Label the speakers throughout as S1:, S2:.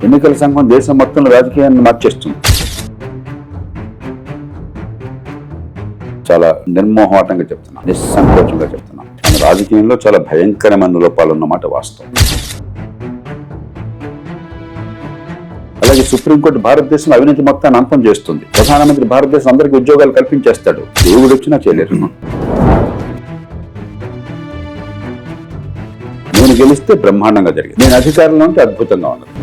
S1: ఎన్నికల సంఘం దేశం మొత్తంలో రాజకీయాన్ని మార్చేస్తుంది. చాలా నిర్మోహమాటంగా చెప్తున్నా, నిస్సంకోచంగా చెప్తున్నా, మన రాజకీయంలో చాలా భయంకరమైన లోపాలు ఉన్నమాట వాస్తవం. అలాగే సుప్రీంకోర్టు భారతదేశంలో అవినీతి మొత్తాన్ని అంతం చేస్తుంది. ప్రధానమంత్రి భారతదేశం అందరికీ ఉద్యోగాలు కల్పించేస్తాడు. దేవుడు వచ్చినా చేయలేరు. నేను గెలిస్తే బ్రహ్మాండంగా జరిగింది, నేను అధికారంలో ఉంటే అద్భుతంగా ఉన్నది.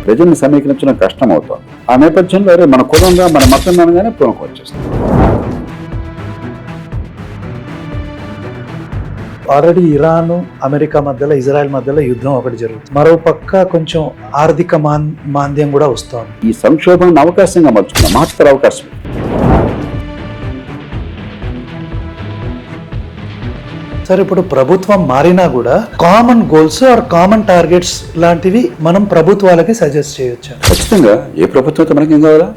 S1: ప్రజల్ని సమీకరించడం కష్టం అవుతుంది. ఆ నేపథ్యంలో మన కులంగా మన మతం అనగానే పూనకం వచ్చేస్తుంది.
S2: ఆల్రెడీ ఇరాన్ అమెరికా మధ్యలో ఇజ్రాయెల్ మధ్యలో యుద్ధం ఒకటి జరుగుతుంది. మరో పక్క కొంచెం ఆర్థిక మాంద్యం కూడా వస్తోంది.
S1: ఈ సంక్షోభం అవకాశంగా మార్చుకున్న మహత్తర అవకాశం.
S2: సరే, ఇప్పుడు ప్రభుత్వం మారినా కూడా common goals or common targets లాంటివి మనం ప్రభుత్వాలకి సజెస్ట్ చేయొచ్చు.
S1: ఖచ్చితంగా ఏ ప్రభుత్వంతో మనకి ఏం కావాలా?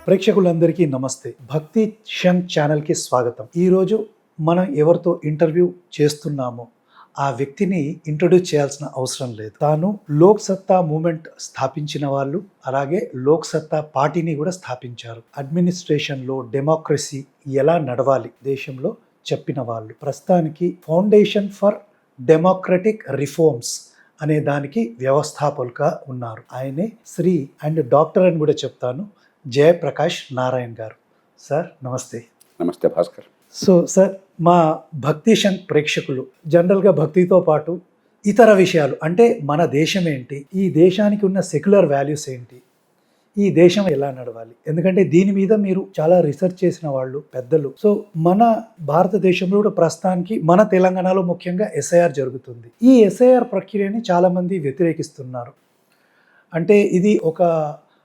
S2: ప్రేక్షకులందరికీ నమస్తే. భక్తి క్షణ్ ఛానల్కి స్వాగతం. ఈరోజు మనం ఎవరితో ఇంటర్వ్యూ చేస్తున్నామో ఆ వ్యక్తిని ఇంట్రొడ్యూస్ చేయాల్సిన అవసరం లేదు. తాను లోక్ సత్తా మూమెంట్ స్థాపించిన వాళ్ళు, అలాగే లోక్ సత్తా పార్టీని కూడా స్థాపించారు. అడ్మినిస్ట్రేషన్లో డెమోక్రసీ ఎలా నడవాలి దేశంలో చెప్పిన వాళ్ళు. ప్రస్తుతానికి ఫౌండేషన్ ఫర్ డెమోక్రటిక్ రిఫార్మ్స్ అనే దానికి వ్యవస్థాపకులుగా ఉన్నారు. ఆయనే శ్రీ అండ్ డాక్టర్ అని కూడా చెప్తాను, జయప్రకాష్ నారాయణ్ గారు. సార్ నమస్తే.
S1: నమస్తే భాస్కర్.
S2: సో సార్, మా భక్తి షన్ ప్రేక్షకులు జనరల్గా భక్తితో పాటు ఇతర విషయాలు, అంటే మన దేశం ఏంటి, ఈ దేశానికి ఉన్న సెక్యులర్ వాల్యూస్ ఏంటి, ఈ దేశం ఎలా నడవాలి, ఎందుకంటే దీని మీద మీరు చాలా రీసెర్చ్ చేసిన వాళ్ళు పెద్దలు. సో మన భారతదేశంలో కూడా ప్రస్తుతానికి మన తెలంగాణలో ముఖ్యంగా ఎస్ఐఆర్ జరుగుతుంది. ఈ ఎస్ఐఆర్ ప్రక్రియని చాలామంది వ్యతిరేకిస్తున్నారు. అంటే ఇది ఒక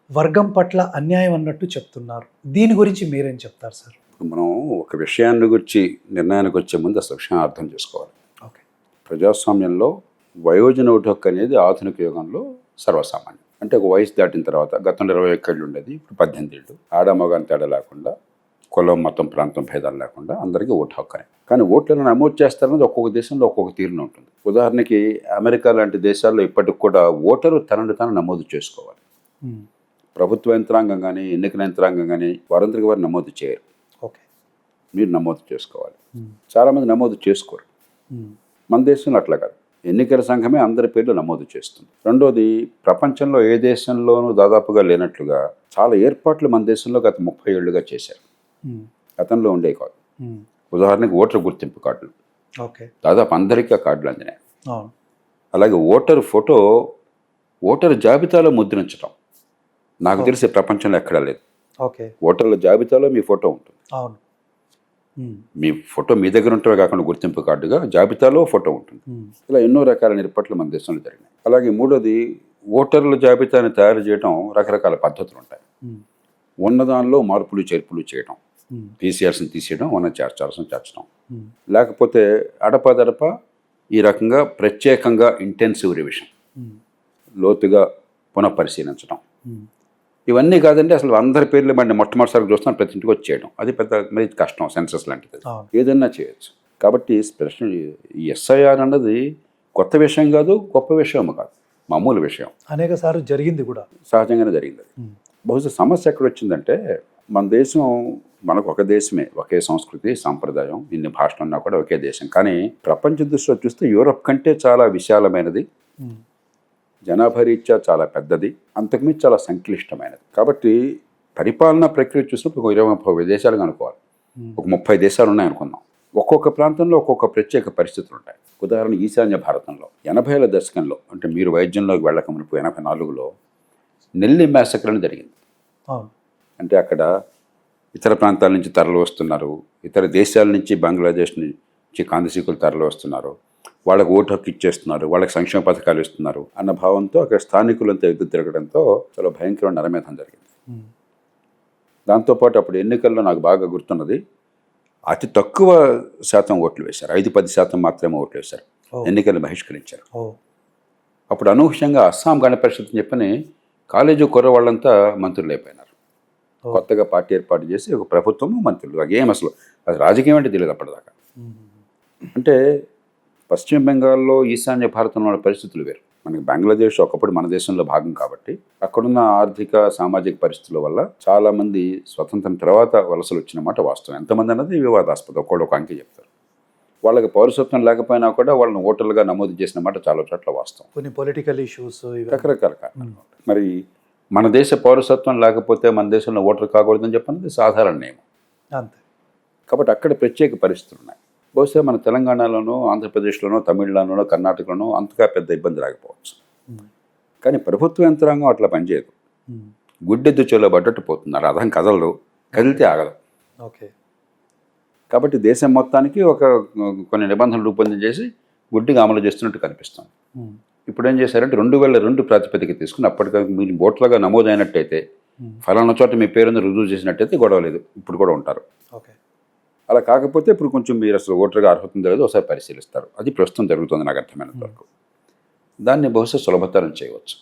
S2: వర్గం పట్ల అన్యాయం అన్నట్టు చెప్తున్నారు. దీని గురించి మీరేం చెప్తారు సార్?
S1: మనం ఒక విషయాన్ని గురించి నిర్ణయానికి వచ్చే ముందు అసలు విషయం అర్థం చేసుకోవాలి.
S2: ఓకే.
S1: ప్రజాస్వామ్యంలో వయోజన ఓటు హక్కు అనేది ఆధునిక యుగంలో సర్వసామాన్యం. అంటే ఒక వయసు దాటిన తర్వాత, గతంలో 21 ఏళ్ళు ఉండేది, ఇప్పుడు 18 ఏళ్ళు. ఆడమగాని తేడా లేకుండా, కులం మతం ప్రాంతం భేదాలు లేకుండా అందరికీ ఓటు హక్కు అని. కానీ ఓట్లను నమోదు చేస్తారన్నది ఒక్కొక్క దేశంలో ఒక్కొక్క తీరులో ఉంటుంది. ఉదాహరణకి అమెరికా లాంటి దేశాల్లో ఇప్పటికి కూడా ఓటరు తనను తాను నమోదు చేసుకోవాలి. ప్రభుత్వ యంత్రాంగం కానీ ఎన్నికల యంత్రాంగం కానీ వారందరికీ వారు నమోదు చేయరు.
S2: ఓకే.
S1: మీరు నమోదు చేసుకోవాలి. చాలామంది నమోదు చేసుకోరు. మన దేశంలో అట్లా కాదు. ఎన్నికల సంఘమే అందరి పేర్లు నమోదు చేస్తుంది. రెండోది, ప్రపంచంలో ఏ దేశంలోనూ దాదాపుగా లేనట్లుగా చాలా ఏర్పాట్లు మన దేశంలో గత 30 ఏళ్లుగా చేశారు. గతంలో ఉండే కాదు. ఉదాహరణకి ఓటర్ గుర్తింపు కార్డులు.
S2: ఓకే.
S1: దాదాపు అందరికీ ఆ కార్డులు అందినాయి.
S2: అవును.
S1: అలాగే ఓటర్ ఫోటో ఓటర్ జాబితాలో ముద్రించడం నాకు తెలిసి ప్రపంచంలో ఎక్కడా లేదు.
S2: ఓకే.
S1: ఓటర్ల జాబితాలో మీ ఫోటో ఉంటుంది.
S2: అవును.
S1: మీ ఫోటో మీ దగ్గర ఉంటే కాకుండా గుర్తింపు కార్డుగా జాబితాలో ఫోటో ఉంటుంది. ఇలా ఎన్నో రకాల ఏర్పాట్లు మన దేశంలో జరిగినాయి. అలాగే మూడోది, ఓటర్ల జాబితాని తయారు చేయడం రకరకాల పద్ధతులు ఉంటాయి. ఉన్నదానిలో మార్పులు చేర్పులు చేయడం, తీసేయాల్సిన తీసేయడం, చేర్చాల్సిన చేర్చడం, లేకపోతే అడపదడప ఈ రకంగా ప్రత్యేకంగా ఇంటెన్సివ్ రివిజన్, లోతుగా పునఃపరిశీలించడం. ఇవన్నీ కాదండి, అసలు అందరి పేర్లు బండి మొట్టమొదటిసారి చూస్తాను ప్రతి ఇంటికి వచ్చి చేయడం. అది పెద్ద మరి కష్టం, సెన్సస్ లాంటిది. ఏదన్నా చేయొచ్చు. కాబట్టి స్పెషల్ ఈ ఎస్ఐఆర్ అన్నది కొత్త విషయం కాదు, గొప్ప విషయం కాదు, మామూలు విషయం.
S2: అనేక సార్లు జరిగింది కూడా,
S1: సహజంగానే జరిగింది. బహుశా సమస్య ఎక్కడ వచ్చిందంటే, మన దేశం మనకు ఒక దేశమే, ఒకే సంస్కృతి సాంప్రదాయం, ఇన్ని భాషలు ఉన్నా కూడా ఒకే దేశం. కానీ ప్రపంచ దృష్టిలో చూస్తే యూరప్ కంటే చాలా విశాలమైనది, జనాభా రీత్యా చాలా పెద్దది, అంతకుమించి చాలా సంక్లిష్టమైనది. కాబట్టి పరిపాలనా ప్రక్రియ చూసినప్పుడు ఒక 20-30 దేశాలు అనుకోవాలి. ఒక 30 దేశాలు ఉన్నాయనుకుందాం. ఒక్కొక్క ప్రాంతంలో ఒక్కొక్క ప్రత్యేక పరిస్థితులు ఉంటాయి. ఉదాహరణ, ఈశాన్య భారతంలో 80ల దశకంలో, అంటే మీరు వైద్యంలోకి వెళ్ళక మునుపు 84లో నెల్లి మ్యాసకర్ అని జరిగింది. అంటే అక్కడ ఇతర ప్రాంతాల నుంచి తరలి వస్తున్నారు, ఇతర దేశాల నుంచి, బంగ్లాదేశ్ నుంచి కాందిశీకులు తరలి వస్తున్నారు, వాళ్ళకు ఓటు హక్కు ఇచ్చేస్తున్నారు, వాళ్ళకి సంక్షేమ పథకాలు ఇస్తున్నారు అన్న భావంతో అక్కడ స్థానికులంతా ఎదురు తిరగడంతో చాలా భయంకరమైన నరమేధం జరిగింది. దాంతోపాటు అప్పుడు ఎన్నికల్లో నాకు బాగా గుర్తున్నది, అతి తక్కువ శాతం ఓట్లు వేశారు, 5-10% మాత్రమే ఓట్లు వేశారు, ఎన్నికలు బహిష్కరించారు. అప్పుడు అనూహ్యంగా అస్సాం గణ పరిషత్ చెప్పని కాలేజీ కుర్రవాళ్ళంతా మంత్రులు అయిపోయినారు.
S2: ఓ.
S1: కొత్తగా పార్టీ ఏర్పాటు చేసి ఒక ప్రభుత్వము మంత్రులు. అదేం అసలు అది రాజకీయం అంటే తెలియదు అప్పటిదాకా. అంటే పశ్చిమ బెంగాల్లో ఈశాన్య భారతంలో ఉన్న పరిస్థితులు వేరు. మనకి బంగ్లాదేశ్ ఒకప్పుడు మన దేశంలో భాగం కాబట్టి అక్కడున్న ఆర్థిక సామాజిక పరిస్థితుల వల్ల చాలామంది స్వతంత్రం తర్వాత వలసలు వచ్చిన మాట వాస్తవం. ఎంతమంది అన్నది వివాదాస్పదం. ఒక్కళ్ళు ఒక అంకె చెప్తారు. వాళ్ళకి పౌరసత్వం లేకపోయినా కూడా వాళ్ళని ఓటర్లుగా నమోదు చేసిన మాట చాలా చోట్ల వాస్తవం.
S2: కొన్ని పొలిటికల్ ఇష్యూస్
S1: రకరకాల కారణాలు. మరి మన దేశ పౌరసత్వం లేకపోతే మన దేశంలో ఓటర్ కాకూడదని చెప్పన్నది సాధారణ నియమం.
S2: అంతే.
S1: కాబట్టి అక్కడ ప్రత్యేక పరిస్థితులు ఉన్నాయి. బహుశా మన తెలంగాణలోనో ఆంధ్రప్రదేశ్లోనో తమిళనాడులోనో కర్ణాటకలోనో అంతగా పెద్ద ఇబ్బంది రాకపోవచ్చు. కానీ ప్రభుత్వ యంత్రాంగం అట్లా పనిచేయదు. గుడ్డెద్దు చెలో పడ్డట్టు పోతున్నారు. రథం కదలరు, కదిలితే ఆగదు.
S2: ఓకే.
S1: కాబట్టి దేశం మొత్తానికి కొన్ని నిబంధనలు రూపొందించేసి గుడ్డిగా అమలు చేస్తున్నట్టు కనిపిస్తుంది. ఇప్పుడు ఏం చేశారంటే 2002 ప్రాతిపదిక తీసుకుని అప్పటికి మీరు ఓట్లుగా నమోదైనట్టయితే ఫలానా చోట మీ పేరును రుజువు చేసినట్టయితే గొడవ లేదు, ఇప్పుడు కూడా ఉంటారు.
S2: ఓకే.
S1: అలా కాకపోతే ఇప్పుడు కొంచెం మీరు అసలు ఓటర్గా అర్హత ఉందో లేదో ఒకసారి పరిశీలిస్తారు. అది ప్రస్తుతం జరుగుతుంది నాకు అర్థమైనంత వరకు. దాన్ని బహుశా సులభతరం చేయవచ్చు.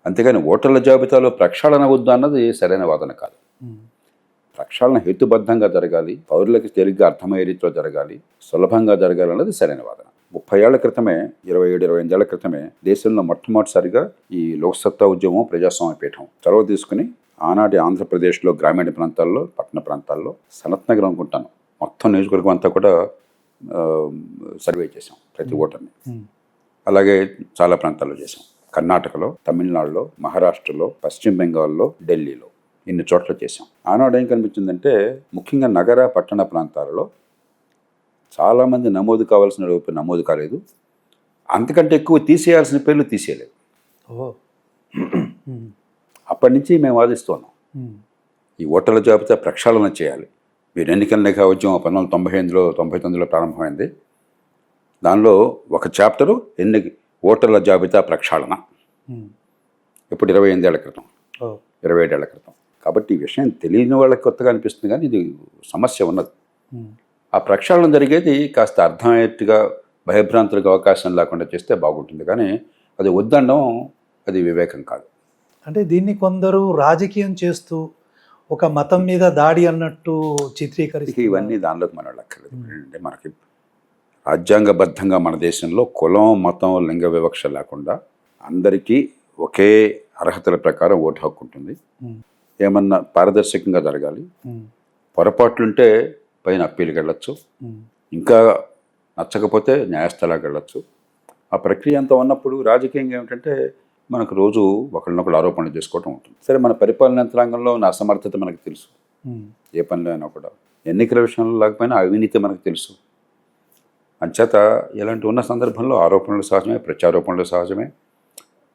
S1: అంతేగాని ఓటర్ల జాబితాలో ప్రక్షాళన వద్దు అన్నది సరైన వాదన కాదు. ప్రక్షాళన హేతుబద్ధంగా జరగాలి, పౌరులకి తేలిగ్గా అర్థమయ్యే రీతిలో జరగాలి, సులభంగా జరగాలి అన్నది సరైన వాదన. 30 ఏళ్ల క్రితమే 27-28 ఏళ్ల క్రితమే దేశంలో మొట్టమొదటిసారిగా ఈ లోక్సత్తా ఉద్యమం ప్రజాస్వామ్య పీఠం చొరవ తీసుకుని ఆనాటి ఆంధ్రప్రదేశ్లో గ్రామీణ ప్రాంతాల్లో పట్టణ ప్రాంతాల్లో సనత్ నగరం అనుకుంటాను మొత్తం నియోజకవర్గం అంతా కూడా సర్వే చేసాం ప్రతి ఓటర్ని. అలాగే చాలా ప్రాంతాల్లో చేసాం. కర్ణాటకలో, తమిళనాడులో, మహారాష్ట్రలో, పశ్చిమ బెంగాల్లో, ఢిల్లీలో ఇన్ని చోట్ల చేసాం. ఆనాడు ఏం కనిపించిందంటే ముఖ్యంగా నగర పట్టణ ప్రాంతాలలో చాలామంది నమోదు కావాల్సిన లోపు నమోదు కాలేదు. అంతకంటే ఎక్కువ తీసేయాల్సిన పేర్లు తీసేయలేదు. అప్పటి నుంచి మేము వాదిస్తున్నాం ఈ ఓటర్ల జాబితా ప్రక్షాళన చేయాలి. మీరు ఎన్నికల లేఖ ఉద్యమం 1998-99లో ప్రారంభమైంది. దానిలో ఒక చాప్టరు ఓటర్ల జాబితా ప్రక్షాళన. ఇప్పుడు 28 ఏళ్ల క్రితం, 27 ఏళ్ల క్రితం. కాబట్టి ఈ విషయం తెలియని వాళ్ళకి కొత్తగా అనిపిస్తుంది, కానీ ఇది సమస్య ఉన్నది. ఆ ప్రక్షాళన జరిగేది కాస్త అర్థమయ్యేట్టుగా భయభ్రాంతులకు అవకాశం లేకుండా చేస్తే బాగుంటుంది. కానీ అది వద్దనడం అది వివేకం కాదు.
S2: అంటే దీన్ని కొందరు రాజకీయం చేస్తూ ఒక మతం మీద దాడి అన్నట్టు చిత్రీకరిస్తే
S1: ఇవన్నీ దానిలోకి మనం లెక్కలేదు. అంటే మనకి రాజ్యాంగబద్ధంగా మన దేశంలో కులం, మతం, లింగ వివక్ష లేకుండా అందరికీ ఒకే అర్హతల ప్రకారం ఓటు హక్కు ఉంటుంది. ఏమన్నా పారదర్శకంగా జరగాలి. పొరపాట్లుంటే పైన అప్పీలుకి వెళ్ళచ్చు, ఇంకా నచ్చకపోతే న్యాయస్థలానికి వెళ్ళచ్చు. ఆ ప్రక్రియ అంతా ఉన్నప్పుడు రాజకీయంగా ఏమిటంటే మనకు రోజు ఒకరినొకరు ఆరోపణలు చేసుకోవటం ఉంటుంది. సరే, మన పరిపాలన యంత్రాంగంలో నా అసమర్థత మనకు తెలుసు. ఏ పనిలో అయినా కూడా ఎన్నికల విషయంలో లేకపోయినా అవినీతి మనకు తెలుసు. అంచేత ఇలాంటి ఉన్న సందర్భంలో ఆరోపణలు సహజమే, ప్రత్యారోపణలు సహజమే.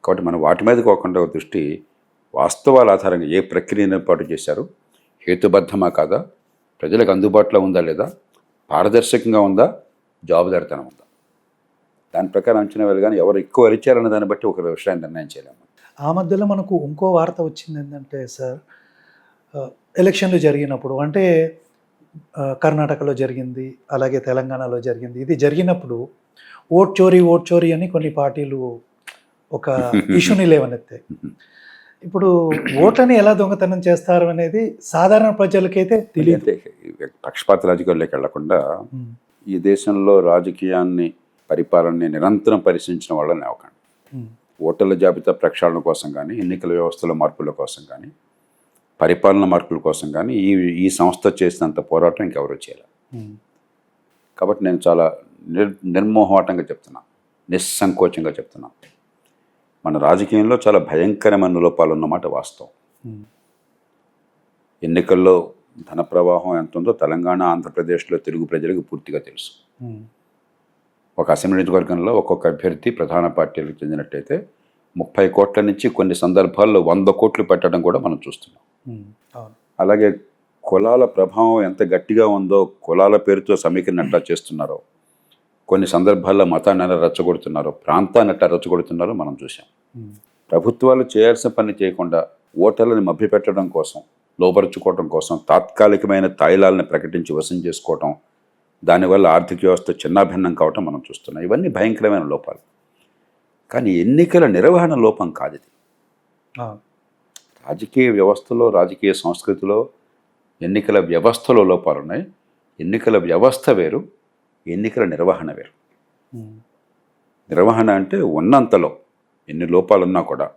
S1: కాబట్టి మనం వాటి మీద కాకుండా దృష్టి వాస్తవాల ఆధారంగా ఏ ప్రక్రియను ఏర్పాటు చేశారు, హేతుబద్ధమా కాదా, ప్రజలకు అందుబాటులో ఉందా లేదా, పారదర్శకంగా ఉందా, జవాబుదారితనం ఉందా, దాని ప్రకారం అంచనా వేయాలి. కానీ ఎవరు ఎక్కువ అరిచారన్న దాన్ని బట్టి ఒక విషయాన్ని నిర్ణయం చేయలేము.
S2: ఆ మధ్యలో మనకు ఇంకో వార్త వచ్చింది ఏంటంటే సార్, ఎలక్షన్లు జరిగినప్పుడు అంటే కర్ణాటకలో జరిగింది, అలాగే తెలంగాణలో జరిగింది. ఇది జరిగినప్పుడు ఓట్ చోరీ అని కొన్ని పార్టీలు ఒక ఇష్యూని లేవనెత్తాయి. ఇప్పుడు ఓట్లని ఎలా దొంగతనం చేస్తారు అనేది సాధారణ ప్రజలకైతే తెలియదు.
S1: పక్షపాత రాజకీయాల్లోకి వెళ్లకుండా ఈ దేశంలో రాజకీయాన్ని, పరిపాలనని నిరంతరం పరిశీలించిన వాళ్ళని అవకండి. ఓటర్ల జాబితా ప్రక్షాళన కోసం కానీ, ఎన్నికల వ్యవస్థల మార్పుల కోసం కానీ, పరిపాలన మార్పుల కోసం కానీ ఈ సంస్థ చేసినంత పోరాటం ఇంకెవరూ చేయాలి. కాబట్టి నేను చాలా నిర్మోహమాటంగా చెప్తున్నా, నిస్సంకోచంగా చెప్తున్నా, మన రాజకీయంలో చాలా భయంకరమైన లోపాలు ఉన్నమాట వాస్తవం. ఎన్నికల్లో ధన ప్రవాహం ఎంత ఉందో తెలంగాణ, ఆంధ్రప్రదేశ్లో తెలుగు ప్రజలకు పూర్తిగా తెలుసు. ఒక అసెంబ్లీ నియోజకవర్గంలో ఒక్కొక్క అభ్యర్థి ప్రధాన పార్టీలకు చెందినట్టయితే 30 కోట్ల నుంచి కొన్ని సందర్భాల్లో 100 కోట్లు పెట్టడం కూడా మనం చూస్తున్నాం. అలాగే కులాల ప్రభావం ఎంత గట్టిగా ఉందో, కులాల పేరుతో సమీకరణ ఎట్లా చేస్తున్నారో, కొన్ని సందర్భాల్లో మతాన్ని ఎలా రెచ్చగొడుతున్నారో, ప్రాంతాన్ని ఎట్లా రెచ్చగొడుతున్నారో మనం చూసాం. ప్రభుత్వాలు చేయాల్సిన పని చేయకుండా ఓటర్లను మభ్యపెట్టడం కోసం, లోపరుచుకోవడం కోసం తాత్కాలికమైన తాయిలాలను ప్రకటించి వశం చేసుకోవటం, దానివల్ల ఆర్థిక వ్యవస్థ చిన్నాభిన్నం కావటం మనం చూస్తున్నాం. ఇవన్నీ భయంకరమైన లోపాలు. కానీ ఎన్నికల నిర్వహణ లోపం కాదు ఇది. రాజకీయ వ్యవస్థలో, రాజకీయ సంస్కృతిలో, ఎన్నికల వ్యవస్థలో లోపాలు ఉన్నాయి. ఎన్నికల వ్యవస్థ వేరు, ఎన్నికల నిర్వహణ వేరు. నిర్వహణ అంటే ఉన్నంతలో ఎన్ని లోపాలున్నా కూడా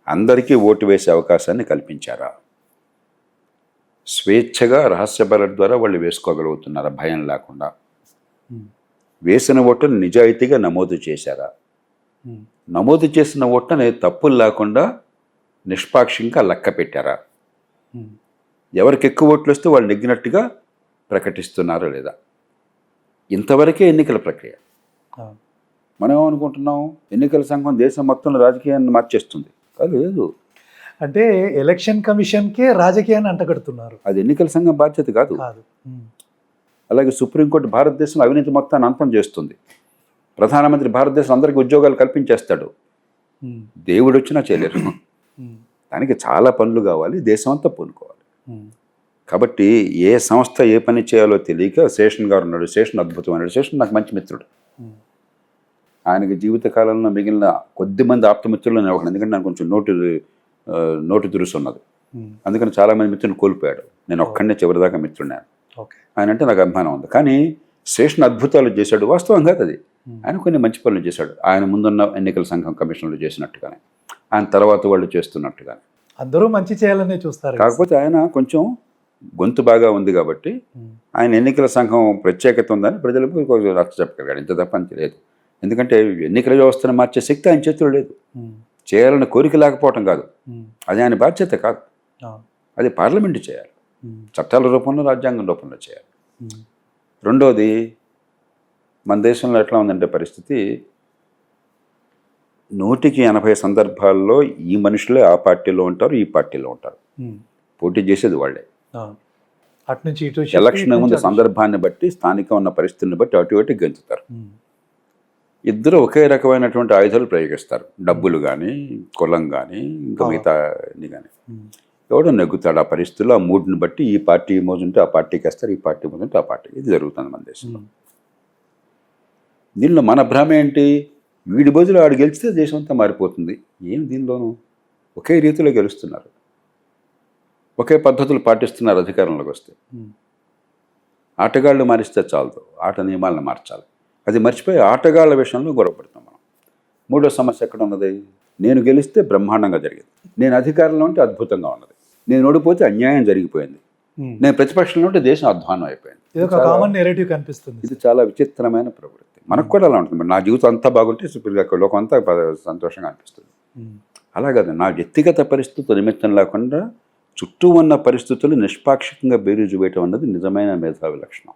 S1: అందరికీ ఓటు వేసే అవకాశాన్ని కల్పించారా? స్వేచ్ఛగా రహస్య బ్యాలెట్ ద్వారా వాళ్ళు వేసుకోగలుగుతున్నారా భయం లేకుండా? వేసిన ఓటును నిజాయితీగా నమోదు చేశారా? నమోదు చేసిన ఓటుని తప్పులు లేకుండా నిష్పాక్షంగా లెక్క పెట్టారా? ఎవరికి ఎక్కువ ఓట్లు వస్తే వాళ్ళు నెగ్గినట్టుగా ప్రకటిస్తున్నారా లేదా? ఇంతవరకే ఎన్నికల ప్రక్రియ. మనం ఏమనుకుంటున్నాం, ఎన్నికల సంఘం దేశం మొత్తం రాజకీయాన్ని మార్చేస్తుంది. కాదు, లేదు.
S2: అంటే ఎలక్షన్ కమిషన్కే రాజకీయాన్ని అంటగడుతున్నారు.
S1: అది ఎన్నికల సంఘం బాధ్యత కాదు. అలాగే సుప్రీంకోర్టు భారతదేశంలో అవినీతి మొత్తాన్ని అంతం చేస్తుంది. ప్రధానమంత్రి భారతదేశం అందరికీ ఉద్యోగాలు కల్పించేస్తాడు. దేవుడు వచ్చినా చేయలేరు. దానికి చాలా పనులు కావాలి, దేశం అంతా పూనుకోవాలి. కాబట్టి ఏ సంస్థ ఏ పని చేయాలో తెలియక శేషన్ గారు ఉన్నాడు. శేషన్ అద్భుతమైనడు. శేషన్ నాకు మంచి మిత్రుడు. ఆయనకి జీవితకాలంలో మిగిలిన కొద్దిమంది ఆప్తమిత్రులు నేను ఒకడు. ఎందుకంటే నాకు కొంచెం నోటు దురుసు ఉన్నది. అందుకని చాలామంది మిత్రులను కోల్పోయాడు. నేను ఒక్కడనే చివరిదాకా మిత్రున్నాను. ఆయన అంటే నాకు అభిమానం ఉంది. కానీ శేషన్ అద్భుతాలు చేశాడు. వాస్తవం కాదు అది. ఆయన కొన్ని మంచి పనులు చేశాడు. ఆయన ముందున్న ఎన్నికల సంఘం కమిషన్లు చేసినట్టుగానే, ఆయన తర్వాత వాళ్ళు చేస్తున్నట్టుగానే.
S2: అందరూ మంచి చేయాలనే చూస్తారు.
S1: కాకపోతే ఆయన కొంచెం గొంతు బాగా ఉంది కాబట్టి ఆయన ఎన్నికల సంఘం ప్రత్యేకత ఉందని ప్రజలకు రచ్చ చెప్పగలిగాడు. ఇంత తప్ప అంత లేదు. ఎందుకంటే ఎన్నికల వ్యవస్థను మార్చే శక్తి ఆయన చేతిలో లేదు. చేయాలని కోరిక లేకపోవటం కాదు, అది ఆయన బాధ్యత కాదు. అది పార్లమెంటు చేయాలి, చట్టాల రూపంలో, రాజ్యాంగం రూపంలో చేయాలి. రెండోది, మన దేశంలో ఎట్లా ఉందంటే పరిస్థితి, 100% సందర్భాల్లో ఈ మనుషులే ఆ పార్టీలో ఉంటారు, ఈ పార్టీలో ఉంటారు. పోటీ చేసేది వాళ్ళే. ఎలక్షన్ ముందు సందర్భాన్ని బట్టి, స్థానిక ఉన్న పరిస్థితిని బట్టి అటు ఇటు గెలుచుతారు. ఇద్దరు ఒకే రకమైనటువంటి ఆయుధాలు ప్రయోగిస్తారు. డబ్బులు కానీ, కులం కానీ, ఇంకా మిగతా కానీ. ఎవడో నెగ్గుతాడు ఆ పరిస్థితుల్లో. ఆ మూడ్ని బట్టి ఈ పార్టీ మోజుంటే ఆ పార్టీకి వేస్తారు, ఈ పార్టీ మోజుంటే ఆ పార్టీకి. ఇది జరుగుతుంది మన దేశంలో. దీనిలో మన భ్రమ ఏంటి? వీడి బదులు ఆడు గెలిచితే దేశం అంతా మారిపోతుంది. ఏం దీనిలోనూ ఒకే రీతిలో గెలుస్తున్నారు, ఒకే పద్ధతులు పాటిస్తున్నారు. అధికారంలోకి వస్తే ఆటగాళ్ళు మారిస్తే చాలదు, ఆట నియమాలను మార్చాలి. అది మర్చిపోయి ఆటగాళ్ల విషయంలో గొడవపడతాం మనం. మూడో సమస్య ఎక్కడ ఉన్నది? నేను గెలిస్తే బ్రహ్మాండంగా జరిగింది, నేను అధికారంలో ఉంటే అద్భుతంగా ఉన్నది, నేను ఓడిపోతే అన్యాయం జరిగిపోయింది, నేను ప్రతిపక్షంలో ఉంటే దేశం అధ్వానం అయిపోయింది. ఇది చాలా విచిత్రమైన ప్రవృత్తి. మనకు కూడా అలా ఉంటుంది. నా జీవితం అంతా బాగుంటే లోకం అంతా సంతోషంగా అనిపిస్తుంది. అలాగదు. నా వ్యక్తిగత పరిస్థితుల నిమిత్తం లేకుండా చుట్టూ ఉన్న పరిస్థితులు నిష్పాక్షికంగా బేరీజు వేయటం అన్నది నిజమైన మేధావి లక్షణం.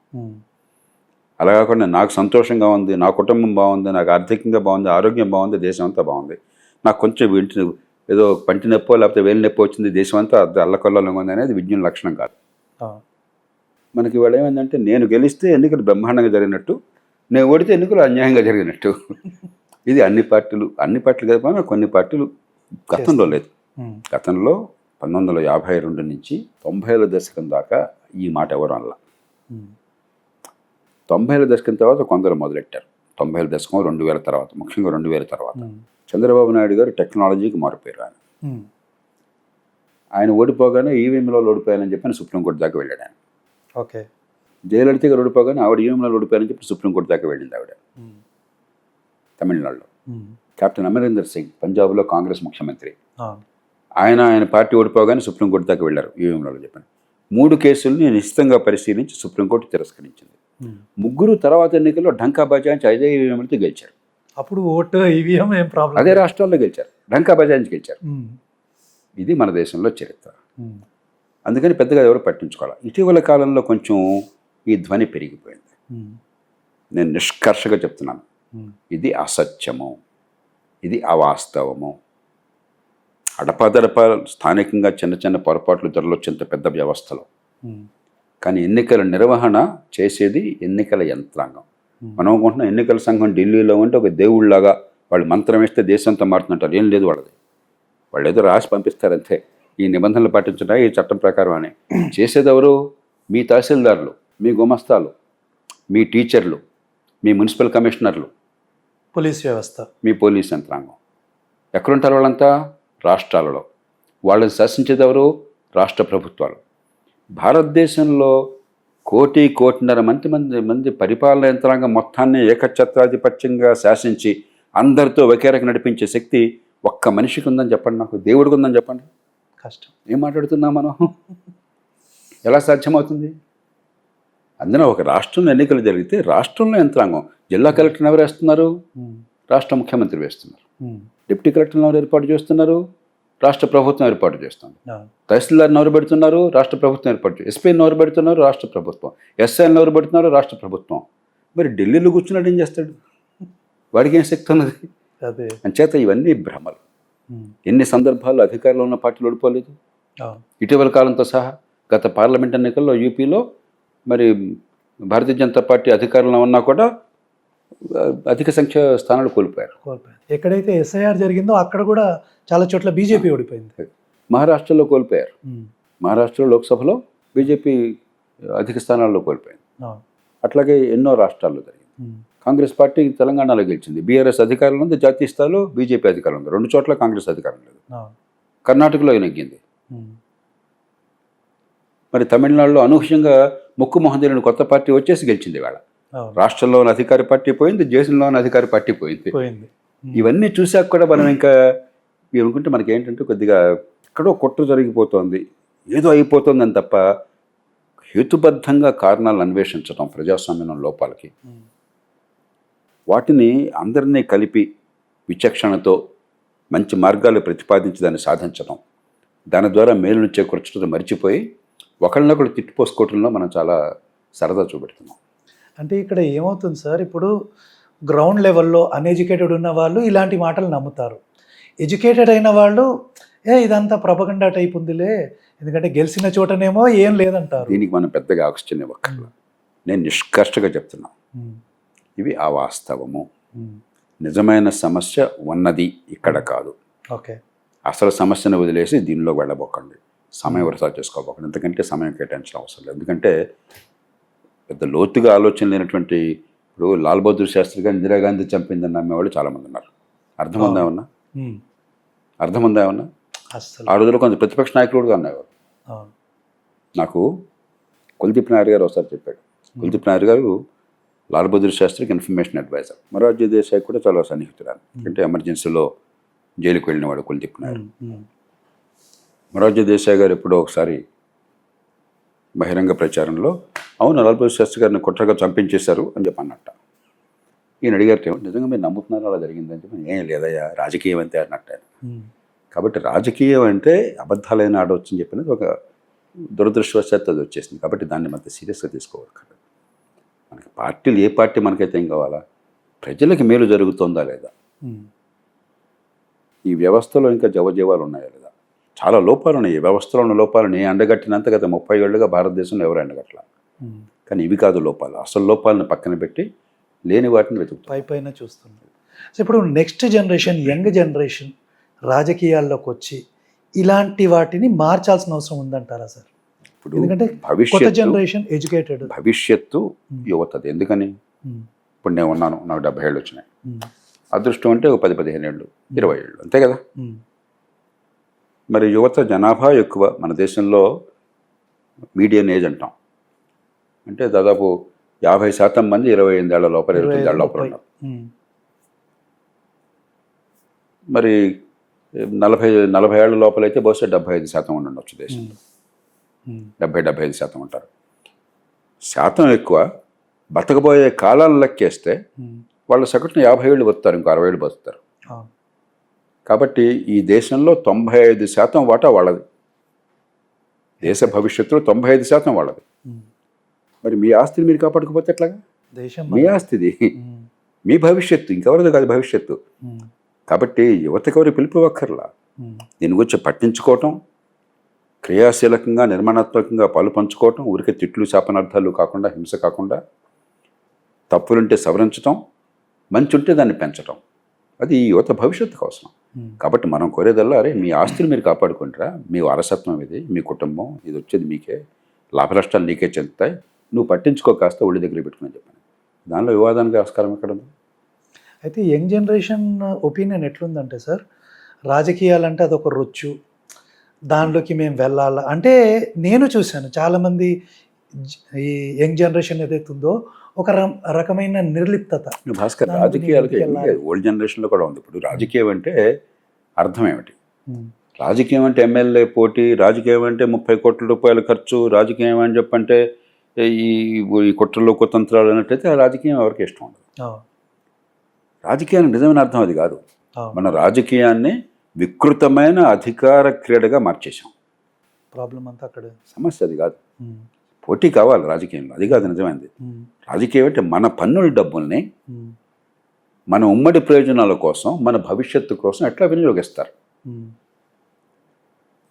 S1: అలా కాకుండా నాకు సంతోషంగా ఉంది, నా కుటుంబం బాగుంది, నాకు ఆర్థికంగా బాగుంది, ఆరోగ్యం బాగుంది, దేశం అంతా బాగుంది, నాకు కొంచెం ఏదో పంటి నొప్పో లేకపోతే వేలు నొప్పి వచ్చింది, దేశం అంతా అల్లకొల్లంగా ఉంది అనేది విజ్ఞాన లక్షణం కాదు. మనకి ఇవాళ ఏమైందంటే, నేను గెలిస్తే ఎన్నికలు బ్రహ్మాండంగా జరిగినట్టు, నేను ఓడితే ఎన్నికలు అన్యాయంగా జరిగినట్టు. ఇది అన్ని పార్టీలు కదా, కొన్ని పార్టీలు గతంలో లేదు. గతంలో 1952 నుంచి 90ల దశకం దాకా ఈ మాట ఎవరు అనలా. 90ల దశకం తర్వాత కొందరు మొదలెట్టారు. 90ల దశకం 2000 తర్వాత, ముఖ్యంగా 2000 తర్వాత చంద్రబాబు నాయుడు గారు టెక్నాలజీకి మారిపోయారు. ఆయన ఓడిపోగానే ఈవీఎంలో ఓడిపోయానని చెప్పి సుప్రీంకోర్టు దాకా వెళ్ళాడు ఆయన.
S2: ఓకే.
S1: జయలలిత గారు ఓడిపోగానే ఆవిడ ఈవీఎంలో ఓడిపోయారని చెప్పి సుప్రీంకోర్టు దాకా వెళ్ళింది ఆవిడ. తమిళనాడులో కెప్టెన్ అమరీందర్ సింగ్, పంజాబ్లో కాంగ్రెస్ ముఖ్యమంత్రి, ఆయన పార్టీ ఓడిపోగానే సుప్రీంకోర్టు దాకా వెళ్ళారు ఈవీఎంలో చెప్పాను. 3 కేసుల్ని నిశ్చితంగా పరిశీలించి సుప్రీంకోర్టు తిరస్కరించింది. ముగ్గురు తర్వాత ఎన్నికల్లో ఢంకా బజాయించి అదే ఈవీఎంలతో గెలిచారు.
S2: అప్పుడు ఓటు ఈవీఎం ఏం ప్రాబ్లం,
S1: అదే రాష్ట్రాల్లో గెలిచారు, ఢంకా బజాయించి గెలిచారు. ఇది మన దేశంలో చరిత్ర. అందుకని పెద్దగా ఎవరు పట్టించుకోవాలి. ఇటీవల కాలంలో కొంచెం ఈ ధ్వని పెరిగిపోయింది. నేను నిష్కర్షగా చెప్తున్నాను, ఇది అసత్యము, ఇది అవాస్తవము. అడపాదడప స్థానికంగా చిన్న చిన్న పొరపాట్లు జరగొచ్చేంత పెద్ద వ్యవస్థలో. కానీ ఎన్నికల నిర్వహణ చేసేది ఎన్నికల యంత్రాంగం. మనం అనుకుంటున్నాం ఎన్నికల సంఘం ఢిల్లీలో ఉంటే ఒక దేవుళ్ళలాగా వాళ్ళు మంత్రం వేస్తే దేశం అంతా మారుతుంటారు. ఏం లేదు వాళ్ళది. వాళ్ళు ఏదో రాసి పంపిస్తారంతే, ఈ నిబంధనలు పాటించడా, ఈ చట్టం ప్రకారం అని. చేసేదెవరు? మీ తహసీల్దార్లు, మీ గుమస్తాలు, మీ టీచర్లు, మీ మున్సిపల్ కమిషనర్లు,
S2: పోలీస్ వ్యవస్థ,
S1: మీ పోలీస్ యంత్రాంగం. ఎక్కడుంటారు వాళ్ళంతా? రాష్ట్రాలలో. వాళ్ళని శాసించేది ఎవరు? రాష్ట్ర ప్రభుత్వాలు. భారతదేశంలో 1,00,00,00,000 మంది పరిపాలన యంత్రాంగం మొత్తాన్ని ఏకఛత్రాధిపత్యంగా శాసించి అందరితో ఒకే రకం నడిపించే శక్తి ఒక్క మనిషికి ఉందని చెప్పండి, నాకు దేవుడికి ఉందని చెప్పండి.
S2: కష్టం.
S1: ఏం మాట్లాడుతున్నాం మనం? ఎలా సాధ్యమవుతుంది? అందులో ఒక రాష్ట్రంలో ఎన్నికలు జరిగితే రాష్ట్రంలో యంత్రాంగం, జిల్లా కలెక్టర్ని ఎవరు వేస్తున్నారు? రాష్ట్ర ముఖ్యమంత్రి వేస్తున్నారు. డిప్యూటీ కలెక్టర్ని ఎవరు ఏర్పాటు చేస్తున్నారు? రాష్ట్ర ప్రభుత్వం ఏర్పాటు చేస్తుంది. తహసీల్దార్ని ఎవరు పెడుతున్నారు? రాష్ట్ర ప్రభుత్వం ఏర్పాటు. ఎస్పీని ఎవరు పెడుతున్నారు? రాష్ట్ర ప్రభుత్వం. ఎస్ఐని ఎవరు పెడుతున్నారు? రాష్ట్ర ప్రభుత్వం. మరి ఢిల్లీలో కూర్చున్నాడు ఏం చేస్తాడు? వాడికి ఏం శక్తి ఉన్నది? అంచేత ఇవన్నీ భ్రమలు. ఎన్ని సందర్భాల్లో అధికారంలో ఉన్న పార్టీలు ఓడిపోలేదు. ఇటీవల కాలంతో సహా గత పార్లమెంట్ ఎన్నికల్లో యూపీలో మరి భారతీయ జనతా పార్టీ అధికారంలో ఉన్నా కూడా అధిక సంఖ్య స్థానాలు కోల్పోయారు.
S2: ఎక్కడైతే ఎస్ఐఆర్ జరిగిందో అక్కడ కూడా చాలా చోట్ల బీజేపీ ఓడిపోయింది.
S1: మహారాష్ట్రలో కోల్పోయారు. మహారాష్ట్రలో లోక్సభలో బీజేపీ అధిక స్థానాల్లో కోల్పోయింది. అట్లాగే ఎన్నో రాష్ట్రాల్లో జరిగింది. కాంగ్రెస్ పార్టీ తెలంగాణలో గెలిచింది. బీఆర్ఎస్ అధికారంలో ఉంది, జాతీయ స్థాయిలో బీజేపీ అధికారంలో ఉంది. 2 చోట్ల కాంగ్రెస్ అధికారం లేదు. కర్ణాటకలో నెగ్గింది. మరి తమిళనాడులో అనూహ్యంగా ముక్కు మొహందేని కొత్త పార్టీ వచ్చేసి గెలిచింది. వేళ రాష్ట్రంలో ఉన్న అధికార పార్టీ పోయింది, దేశంలో ఉన్న అధికార పార్టీ పోయింది. ఇవన్నీ చూశాక కూడా మనం ఇంకా ఏమనుకుంటే మనకి ఏంటంటే కొద్దిగా ఎక్కడో కుట్ర జరిగిపోతుంది, ఏదో అయిపోతుందని తప్ప హేతుబద్ధంగా కారణాలను అన్వేషించడం ప్రజాస్వామ్యం లోపాలకి, వాటిని అందరినీ కలిపి విచక్షణతో మంచి మార్గాలు ప్రతిపాదించి దాన్ని సాధించడం, దాని ద్వారా మేలును చేకూర్చడం మర్చిపోయి ఒకళ్ళనొకళ్ళు తిట్టిపోసుకోవటంలో మనం చాలా సరదా చూపెడుతున్నాం.
S2: అంటే ఇక్కడ ఏమవుతుంది సార్, ఇప్పుడు గ్రౌండ్ లెవెల్లో అన్ఎడ్యుకేటెడ్ ఉన్న వాళ్ళు ఇలాంటి మాటలు నమ్ముతారు. ఎడ్యుకేటెడ్ అయిన వాళ్ళు ఇదంతా ప్రపగండా టైప్ ఉందిలే, ఎందుకంటే గెలిచిన చోటనేమో ఏం లేదంటారు.
S1: దీనికి మనం పెద్దగా ఆక్సిజన్ ఇవ్వక్కర్లేదు. నేను నిష్కర్షగా చెప్తున్నా, ఇవి అవాస్తవము. నిజమైన సమస్య ఉన్నది ఇక్కడ కాదు.
S2: ఓకే,
S1: అసలు సమస్యను వదిలేసి దీనిలో వెళ్ళబోకండి, సమయం వృధా చేసుకోబోకండి. ఎందుకంటే సమయం కేటాయించడం అవసరం లేదు. ఎందుకంటే పెద్ద లోతుగా ఆలోచన లేనటువంటి, ఇప్పుడు లాల్ బహదూర్ శాస్త్రి గారు ఇందిరాగాంధీ చంపిందని నమ్మేవాళ్ళు చాలామంది ఉన్నారు. అర్థమందా ఏమన్నా? అర్థమందా ఏమన్నా? ఆ రోజుల్లో కొంత ప్రతిపక్ష నాయకుడుగా అనేవారు. నాకు కుల్దీప్ నాయర్ గారు ఒకసారి చెప్పాడు. కుల్దీప్ నాయర్ గారు లాల్ బహదూర్ శాస్త్రికి ఇన్ఫర్మేషన్ అడ్వైజర్. మొరార్జీ దేశాయ్ కూడా చాలా సన్నిహితురాలు. అంటే ఎమర్జెన్సీలో జైలుకి వెళ్ళినవాడు కుల్దీప్ నాయర్. మొరార్జీ దేశాయ్ గారు ఎప్పుడో ఒకసారి బహిరంగ ప్రచారంలో అవును లాల్ బహదూర్ శాస్త్రి గారిని కుట్రగా చంపించేశారు అని చెప్పి అన్నట్ట. ఈయన అడిగారు, నిజంగా మీరు నమ్ముతున్నారు అలా జరిగిందని చెప్పి. ఏం లేదయ్యా, రాజకీయం అంతే అన్నట్టు. కాబట్టి రాజకీయం అంటే అబద్ధాలైన ఆడవచ్చు అని చెప్పినది ఒక దురదృష్టవశాత్తు అది వచ్చేసింది. కాబట్టి దాన్ని మనకి సీరియస్గా తీసుకోవాలి. మనకి పార్టీలు, ఏ పార్టీ మనకైతే ఏం కావాలా? ప్రజలకి మేలు జరుగుతుందా లేదా, ఈ వ్యవస్థలో ఇంకా జవజీవాలు ఉన్నాయా లేదా, చాలా లోపాలు ఉన్నాయి. ఈ వ్యవస్థలో ఉన్న లోపాలను ఎండగట్టినంత గత 30 ఏళ్ళుగా భారతదేశంలో ఎవరు ఎండగట్టలా. కానీ ఇవి కాదు లోపాలు. అసలు లోపాలను పక్కన పెట్టి లేని వాటిని వెతుకుతాం,
S2: పైన చూస్తున్నాం. సో ఇప్పుడు నెక్స్ట్ జనరేషన్, యంగ్ జనరేషన్ రాజకీయాల్లోకి వచ్చి ఇలాంటి వాటిని మార్చాల్సిన అవసరం ఉందంటారా సార్?
S1: ఇప్పుడు
S2: ఎందుకంటే కొత్త జనరేషన్ ఎడ్యుకేటెడ్,
S1: భవిష్యత్తు యువతది. ఎందుకని ఇప్పుడు నేను ఉన్నాను, నాకు 70 ఏళ్ళు వచ్చినాయి. అదృష్టం అంటే ఒక 10-15 ఏళ్ళు, 20 ఏళ్ళు, అంతే కదా. మరి యువత జనాభా ఎక్కువ మన దేశంలో. మీడియన్ ఏజ్ అంటాం, అంటే దాదాపు 50% మంది 28 ఏళ్ల లోపల, 29 ఏళ్ల లోపల ఉన్నారు. మరి 40 ఏళ్ల లోపలైతే బహుశా 75% ఉండి ఉండొచ్చు దేశంలో. 70-75% ఉంటారు. శాతం ఎక్కువ. బతకబోయే కాలాలను లెక్కేస్తే వాళ్ళు సగటున 50 ఏళ్ళు బతుకుతారు, ఇంకో 60 ఏళ్ళు బతుకుతారు. కాబట్టి ఈ దేశంలో 95% వాటా వాళ్ళది. దేశ భవిష్యత్తులో 95% వాళ్ళది. మరి మీ ఆస్తిని మీరు కాపాడుకోపోతే ఎట్లాగా? మీ ఆస్తిది, మీ భవిష్యత్తు, ఇంకెవరిది కాదు భవిష్యత్తు. కాబట్టి యువతకి ఎవరు పిలుపువక్కర్లా. దీని గురించి పట్టించుకోవటం, క్రియాశీలకంగా నిర్మాణాత్మకంగా పాలు పంచుకోవటం, ఊరికే తిట్లు శాపనార్థాలు కాకుండా, హింస కాకుండా, తప్పులుంటే సవరించటం, మంచి ఉంటే దాన్ని పెంచటం, అది యువత భవిష్యత్తుకు అవసరం. కాబట్టి మనం కోరేదల్లా, అరే మీ ఆస్తులు మీరు కాపాడుకుంటారా, మీ వారసత్వం ఇది, మీ కుటుంబం, ఇది వచ్చేది మీకే, లాభ నష్టాలు నీకే చెందుతాయి, నువ్వు పట్టించుకో, కాస్త ఒళ్ళు దగ్గర పెట్టుకుని చెప్పాను. దానిలో వివాదానికి ఆస్కారం ఎక్కడ ఉంది?
S2: అయితే యంగ్ జనరేషన్ ఒపీనియన్ ఎట్లుందంటే సార్, రాజకీయాలంటే అదొక రొచ్చు, దానిలోకి మేము వెళ్ళాలా అంటే నేను చూశాను చాలామంది ఈ యంగ్ జనరేషన్ ఏదైతే ఉందో ఒక రకమైన నిర్లిప్తత.
S1: భాస్కర్,
S2: దాని
S1: రాజకీయాలకి
S2: గురించి వెళ్ళాలి.
S1: ఓల్డ్ జనరేషన్లో కూడా ఉంది. ఇప్పుడు రాజకీయం అంటే అర్థం ఏమిటి?
S2: ఉమ్,
S1: రాజకీయం అంటే ఎమ్మెల్యే పోటీ, రాజకీయం అంటే 30 కోట్ల రూపాయల ఖర్చు, రాజకీయం అని చెప్పంటే ఈ ఈ కుట్రలు కుతంత్రాలు అన్నట్టయితే ఆ రాజకీయం ఎవరికి ఇష్టం ఉండదు.
S2: అవును,
S1: రాజకీయానికి నిజమైన అర్థం అది కాదు.
S2: అవును.
S1: మన రాజకీయాన్ని వికృతమైన అధికార క్రీడగా మార్చేశాం.
S2: ప్రాబ్లం అంతా అక్కడ.
S1: సమస్య అది కాదు.
S2: ఉమ్,
S1: పోటీ కావాలి రాజకీయంలో, అది కాదు నిజమైనది.
S2: ఉమ్,
S1: రాజకీయం అంటే మన పన్నుల డబ్బుల్ని
S2: ఉమ్,
S1: మన ఉమ్మడి ప్రయోజనాల కోసం, మన భవిష్యత్తు కోసం ఎట్లా వినియోగిస్తారు,
S2: ఉమ్,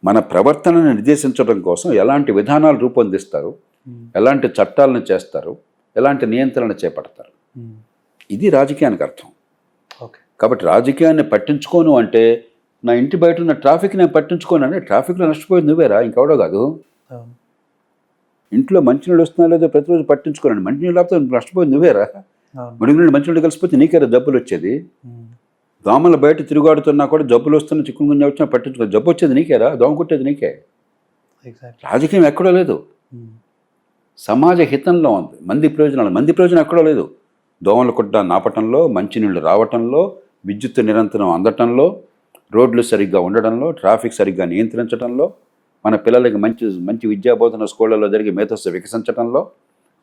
S1: మన ప్రవర్తనను నిర్దేశించడం కోసం ఎలాంటి విధానాలు రూపొందిస్తారు,
S2: ఉమ్,
S1: ఎలాంటి చట్టాలను చేస్తారు, ఎలాంటి నియంత్రణ చేపడతారు.
S2: ఉమ్.
S1: ఇది రాజకీయానికి అర్థం.
S2: ఓకే.
S1: కాబట్టి రాజకీయాన్ని పట్టించుకోను అంటే నా ఇంటి బయట ఉన్న ట్రాఫిక్ నేను పట్టించుకోను అంటే ట్రాఫిక్లో నష్టపోయింది నువ్వేరా, ఇంకెవడో కాదు.
S2: అవును,
S1: ఇంట్లో మంచినీళ్ళు వస్తున్నా లేదో ప్రతిరోజు పట్టించుకోనండి, మంచినీళ్ళు లేకపోతే నష్టపోయింది నువ్వేరా.
S2: అవును.
S1: ముడినీళ్ళు మంచినీళ్ళు కలిసిపోతే నీకేరా జబ్బులు వచ్చేది.
S2: ఉమ్,
S1: దోమలు బయట తిరుగాడుతున్నా కూడా జబ్బులు వస్తున్న చిక్కుడుగుంజ వచ్చినా పట్టించుకో, జబ్బు వచ్చేది నీకేరా, దోమ కుట్టేది నీకే.
S2: ఎగ్జాక్ట్లీ.
S1: రాజకీయం ఎక్కడో లేదు,
S2: ఉమ్,
S1: సమాజ హితంలో ఉంది. మంది ప్రయోజనం ఎక్కడో లేదు. దోమలు కుట్ట నాపటంలో, మంచినీళ్ళు రావటంలో, విద్యుత్ నిరంతరం అందటంలో, రోడ్లు సరిగ్గా ఉండడంలో, ట్రాఫిక్ సరిగ్గా నియంత్రించడంలో, మన పిల్లలకి మంచి మంచి విద్యాబోధన స్కూళ్ళలో జరిగే మేధస్సు వికసించడంలో,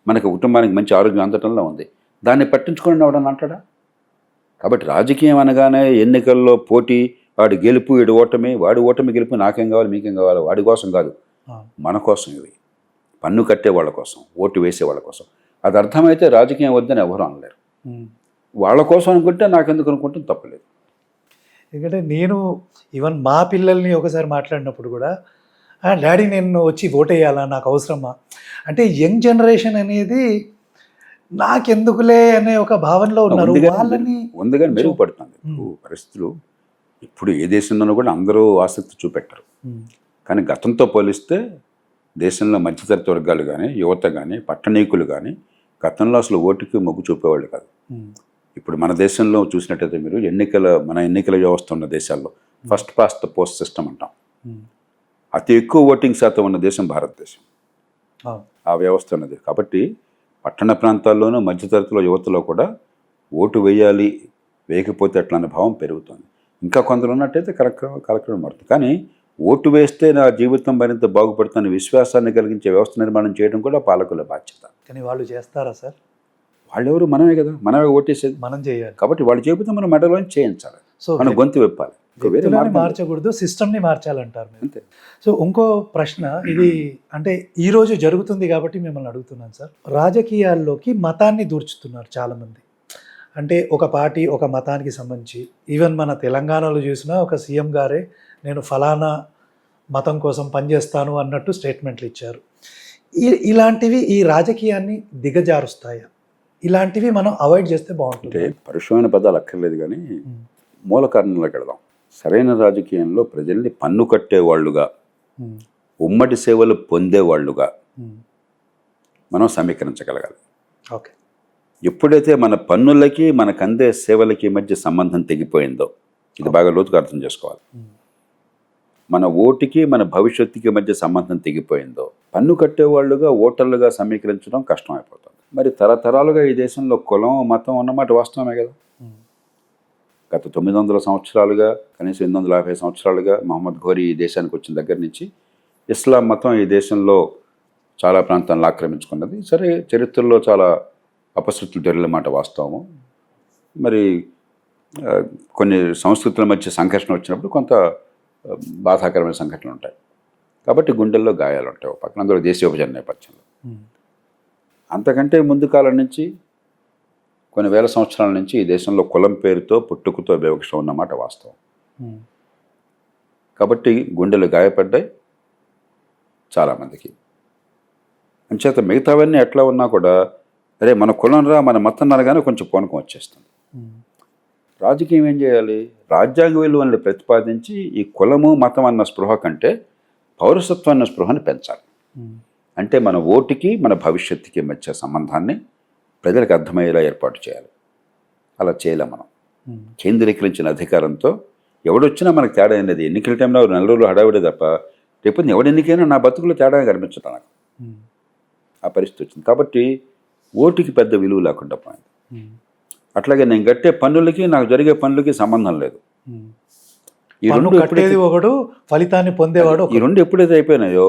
S1: మనకి కుటుంబానికి మంచి ఆరోగ్యం అందటంలో ఉంది. దాన్ని పట్టించుకోండి అవడం అంటాడా? కాబట్టి రాజకీయం అనగానే ఎన్నికల్లో పోటీ, వాడి గెలుపు వీడి ఓటమి, వాడి ఓటమి గెలుపు నాకేం కావాలి మీకేం కావాలి, వాడి కోసం కాదు,
S2: అవును.
S1: మన కోసం. ఇవి పన్ను కట్టే వాళ్ళ కోసం, ఓటు వేసే వాళ్ళ కోసం. అది అర్థమైతే రాజకీయం వద్దని ఎవరు అనలేరు.
S2: ఉమ్.
S1: వాళ్ళ కోసం అనుకుంటే నాకెందుకు అనుకుంటే తప్పలేదు.
S2: ఎందుకంటే నేను ఈవెన్ మా పిల్లల్ని ఒకసారి మాట్లాడినప్పుడు కూడా డాడీ నేను వచ్చి ఓటేయాలా, నాకు అవసరమా అంటే యంగ్ జనరేషన్ అనేది నాకెందుకులే అనే ఒక భావనలో ఉన్నారు. వాళ్ళని
S1: ఉంది కానీ మెరుగుపడుతుంది. ఇప్పుడు పరిస్థితులు ఇప్పుడు ఏ దేశంలోనూ కూడా అందరూ ఆసక్తి చూపెట్టరు. కానీ గతంతో పోలిస్తే దేశంలో మధ్యతరగతి వర్గాలు కానీ, యువత కానీ, పట్టణీకులు కానీ గతంలో అసలు ఓటుకి మొగ్గు చూపేవాళ్ళు కాదు. ఇప్పుడు మన దేశంలో చూసినట్టయితే మీరు మన ఎన్నికల వ్యవస్థ ఉన్న దేశాల్లో first past the post system అంటాం. అతి ఎక్కువ ఓటింగ్ శాతం ఉన్న దేశం భారతదేశం. ఆ వ్యవస్థ ఉన్నది. కాబట్టి పట్టణ ప్రాంతాల్లోనూ మధ్యతరగతిలో యువతలో కూడా ఓటు వేయాలి, వేయకపోతే అట్లా అనే భావం పెరుగుతుంది. ఇంకా కొందరు ఉన్నట్టయితే కలెక్టర్ మారుతుంది. కానీ ఓటు వేస్తే నా జీవితం మరింత బాగుపడుతున్న విశ్వాసాన్ని కలిగించే వ్యవస్థ నిర్మాణం చేయడం కూడా పాలకుల బాధ్యత.
S2: కానీ వాళ్ళు చేస్తారా సార్?
S1: వాళ్ళెవరు? మనమే కదా, మనమే ఓటేసేది,
S2: మనం చేయాలి.
S1: కాబట్టి వాళ్ళు చెబితే మనం మెడలోని చేయించాలి,
S2: సో
S1: మన గొంతు విప్పాలి.
S2: మార్చకూడదు, సిస్టమ్ని మార్చాలంటారు
S1: అంతే.
S2: సో ఇంకో ప్రశ్న ఇది, అంటే ఈరోజు జరుగుతుంది కాబట్టి మిమ్మల్ని అడుగుతున్నాను సార్. రాజకీయాల్లోకి మతాన్ని దూర్చుతున్నారు చాలామంది. అంటే ఒక పార్టీ ఒక మతానికి సంబంధించి, ఈవెన్ మన తెలంగాణలో చూసినా ఒక సీఎం గారే నేను ఫలానా మతం కోసం పనిచేస్తాను అన్నట్టు స్టేట్మెంట్లు ఇచ్చారు. ఇలాంటివి ఈ రాజకీయాన్ని దిగజారుస్తాయా? ఇలాంటివి మనం అవాయిడ్ చేస్తే బాగుంటుంది.
S1: అంటే పరుషమైన పదాలు అక్కర్లేదు, కానీ మూల కారణాలకు వెళదాం. సరైన రాజకీయంలో ప్రజల్ని పన్ను కట్టేవాళ్ళుగా, ఉమ్మడి సేవలు పొందేవాళ్ళుగా మనం సమీకరించగలగాలి.
S2: ఓకే.
S1: ఎప్పుడైతే మన పన్నులకి మనకు అందే సేవలకి మధ్య సంబంధం తెగిపోయిందో, ఇది బాగా లోతుగా అర్థం చేసుకోవాలి. మన ఓటుకి మన భవిష్యత్తుకి మధ్య సంబంధం తెగిపోయిందో, పన్ను కట్టేవాళ్ళుగా ఓటర్లుగా సమీకరించడం కష్టమైపోతుంది. మరి తరతరాలుగా ఈ దేశంలో కులం మతం ఉన్నమాట వాస్తవమే కదా. గత 900 సంవత్సరాలుగా, కనీసం 850 సంవత్సరాలుగా మహమ్మద్ ఘోరీ ఈ దేశానికి వచ్చిన దగ్గర నుంచి ఇస్లాం మతం ఈ దేశంలో చాలా ప్రాంతాలను ఆక్రమించుకున్నది. సరే, చరిత్రలో చాలా అపశృతులు జరిగిన మాట వాస్తవము. మరి కొన్ని సంస్కృతుల మధ్య సంఘర్షణ వచ్చినప్పుడు కొంత బాధాకరమైన సంఘటనలు ఉంటాయి. కాబట్టి గుండెల్లో గాయాలు ఉంటాయి. ఒక పక్కన అందరూ దేశీయ విభజన నేపథ్యంలో. అంతకంటే ముందు కాలం నుంచి, కొన్ని వేల సంవత్సరాల నుంచి ఈ దేశంలో కులం పేరుతో పుట్టుకతో వివక్ష ఉన్నమాట వాస్తవం. కాబట్టి గుండెలు గాయపడ్డాయి చాలామందికి. అంచేత మిగతావన్నీ ఎట్లా ఉన్నా కూడా, అరే మన కులం రా, మన మతం అనగానే కొంచెం పూనకం వచ్చేస్తుంది. రాజకీయం ఏం చేయాలి? రాజ్యాంగ విలువలను ప్రతిపాదించి ఈ కులము మతం అన్న స్పృహ కంటే పౌరసత్వం అన్న స్పృహని పెంచాలి. అంటే మన ఓటుకి మన భవిష్యత్తుకి మధ్య సంబంధాన్ని ప్రజలకు అర్థమయ్యేలా ఏర్పాటు చేయాలి. అలా చేయలేం మనం. కేంద్రీకరించిన అధికారంతో ఎవడొచ్చినా మనకు తేడా అనేది ఎన్నికల టైంలో 4 రోజులు హడావిడే తప్ప రేపు ఎవడు ఎన్నికైనా నా బతుకులో తేడా కనిపించదు నాకు. ఆ పరిస్థితి వచ్చింది. కాబట్టి ఓటుకి పెద్ద విలువ లేకుండా పోయింది. అట్లాగే నేను కట్టే పన్నులకి నాకు జరిగే పనులకి సంబంధం లేదు. ఈ
S2: పన్ను
S1: రెండు
S2: కట్టేది ఒకడు, ఫలితాన్ని పొందేవాడు
S1: ఈ రెండు ఎప్పుడైతే అయిపోయినాయో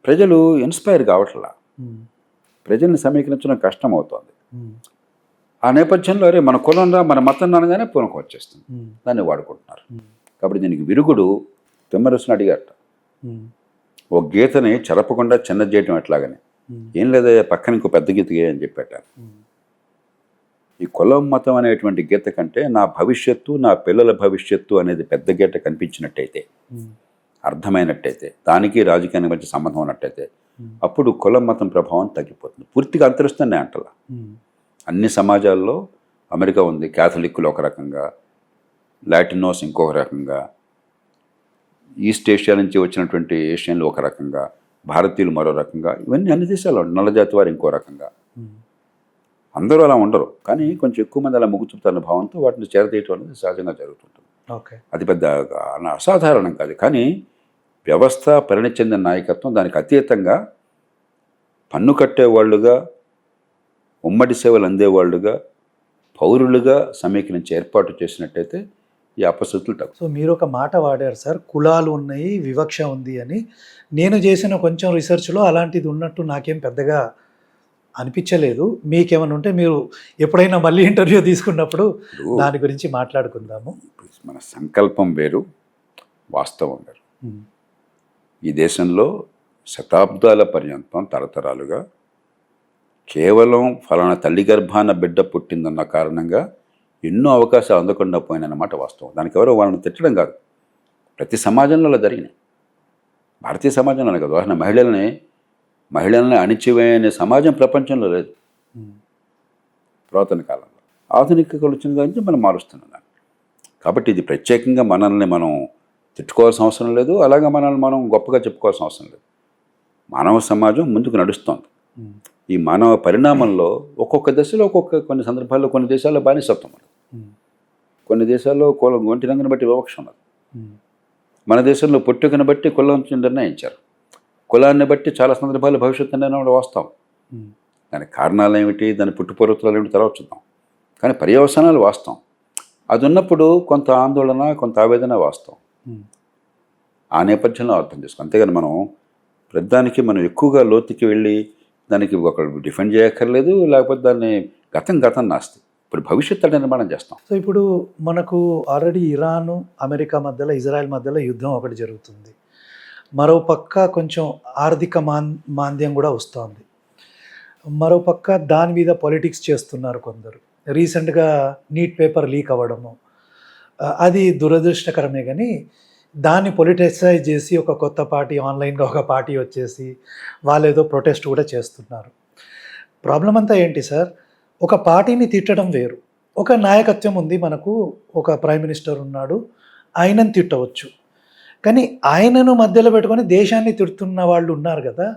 S1: ప్రజలు ఇన్స్పైర్ కావట్లా, ప్రజల్ని సమీకరించడం కష్టం అవుతుంది. ఆ నేపథ్యంలో అరే మన కులం రా, మన మతం అనగానే పూనకం వచ్చేస్తుంది, దాన్ని వాడుకుంటున్నారు. కాబట్టి దీనికి విరుగుడు తిమ్మరసుని అడిగారట, ఓ గీతని చెరపకుండా చిన్న చేయటం ఎట్లాగని. ఏం లేదా పక్కన ఇంకో పెద్ద గీత అని చెప్పాట. ఈ కులం మతం అనేటువంటి గీత కంటే నా భవిష్యత్తు, నా పిల్లల భవిష్యత్తు అనేది పెద్ద గీత కనిపించినట్టయితే, అర్థమైనట్టయితే, దానికి రాజకీయానికి మధ్య సంబంధం ఉన్నట్టయితే అప్పుడు కులం మతం ప్రభావం తగ్గిపోతుంది. పూర్తిగా అంతరిస్తుందే అంటలా. అన్ని సమాజాల్లో అమెరికా ఉంది, క్యాథలిక్కులు ఒక రకంగా, లాటినోస్ ఇంకొక రకంగా, ఈస్ట్ ఏషియా నుంచి వచ్చినటువంటి ఏషియన్లు ఒక రకంగా, భారతీయులు మరో రకంగా, ఇవన్నీ అన్ని దేశాల్లో నల్లజాతి వారు ఇంకో రకంగా. అందరూ అలా ఉండరు, కానీ కొంచెం ఎక్కువ మంది అలా మొగ్గు చూపుతున్న భావంతో వాటిని చేరతీయటం అనేది సహజంగా జరుగుతుంటుంది. అది పెద్ద అసాధారణం కాదు. కానీ వ్యవస్థ పరిణతి చెందిన నాయకత్వం దానికి అతీతంగా పన్ను కట్టేవాళ్ళుగా, ఉమ్మడి సేవలు అందేవాళ్ళుగా, పౌరులుగా సమీకరించి ఏర్పాటు చేసినట్టయితే ఈ అపశృతులు తగ్గు.
S2: సో మీరు ఒక మాట వాడారు సార్, కులాలు ఉన్నాయి, వివక్ష ఉంది అని. నేను చేసిన కొంచెం రీసెర్చ్లో అలాంటిది ఉన్నట్టు నాకేం పెద్దగా అనిపించలేదు. మీకేమైనా ఉంటే మీరు ఎప్పుడైనా మళ్ళీ ఇంటర్వ్యూ తీసుకున్నప్పుడు దాని గురించి మాట్లాడుకుందాము.
S1: మన సంకల్పం వేరు, వాస్తవం వేరు. ఈ దేశంలో శతాబ్దాల పర్యంతం తరతరాలుగా కేవలం ఫలానా తల్లి గర్భాన బిడ్డ పుట్టిందన్న కారణంగా ఎన్నో అవకాశాలు అందకుండా పోయినన్నమాట వాస్తవం. దానికి ఎవరో వాళ్ళని తిట్టడం కాదు, ప్రతి సమాజంలో అలా జరిగినాయి. భారతీయ సమాజంలో కాదు, ఉదాహరణ మహిళల్ని అణిచివేయనే సమాజం ప్రపంచంలో లేదు పురాతన కాలంలో. ఆధునికతలు వచ్చిన గురించి మనం మారుస్తున్నాం దాన్ని. కాబట్టి ఇది ప్రత్యేకంగా మనల్ని మనం తిట్టుకోవాల్సిన అవసరం లేదు, అలాగే మనల్ని మనం గొప్పగా చెప్పుకోవాల్సిన అవసరం లేదు. మానవ సమాజం ముందుకు నడుస్తోంది. ఈ మానవ పరిణామంలో ఒక్కొక్క దశలో కొన్ని సందర్భాల్లో కొన్ని దేశాల్లో బానిసత్వం ఉన్నది, కొన్ని దేశాల్లో ఒంటి రంగుని బట్టి వివక్ష ఉన్నది. మన దేశంలో పుట్టుకను బట్టి కులం నిర్ణయించారు, కులాన్ని బట్టి చాలా సందర్భాల్లో భవిష్యత్తు నిర్ణయం వాస్తవం. దానికి కారణాలు ఏమిటి, దాని పుట్టుపూర్వతలు ఏమిటి తర్వాత చూద్దాం. కానీ పర్యవసానాలు వాస్తవం. అది ఉన్నప్పుడు కొంత ఆందోళన, కొంత ఆవేదన వాస్తవం. ఆ నేపథ్యంలో అర్థం చేసుకో. అంతేగాని మనం ప్రతిదానికి మనం ఎక్కువగా లోతుకి వెళ్ళి దానికి ఒక డిఫెండ్ చేయక్కర్లేదు, లేకపోతే దాన్ని గతం నాస్తి. ఇప్పుడు భవిష్యత్తు నిర్మాణం చేస్తాం.
S2: సో ఇప్పుడు మనకు ఆల్రెడీ ఇరాను, అమెరికా మధ్యలో, ఇజ్రాయెల్ మధ్యలో యుద్ధం ఒకటి జరుగుతుంది. మరోపక్క కొంచెం ఆర్థిక మాంద్యం కూడా వస్తుంది. మరోపక్క దాని మీద పాలిటిక్స్ చేస్తున్నారు కొందరు. రీసెంట్గా నీట్ పేపర్ లీక్ అవ్వడము అది దురదృష్టకరమే, కానీ దాన్ని పొలిటిసైజ్ చేసి ఒక కొత్త పార్టీ, ఆన్లైన్గా ఒక పార్టీ వచ్చేసి వాళ్ళు ఏదో ప్రొటెస్ట్ కూడా చేస్తున్నారు. ప్రాబ్లం అంతా ఏంటి సార్, ఒక పార్టీని తిట్టడం వేరు, ఒక నాయకత్వం ఉంది మనకు, ఒక ప్రైమ్ మినిస్టర్ ఉన్నాడు, ఆయనను తిట్టవచ్చు. కానీ ఆయనను మధ్యలో పెట్టుకొని దేశాన్ని తిడుతున్న వాళ్ళు ఉన్నారు కదా,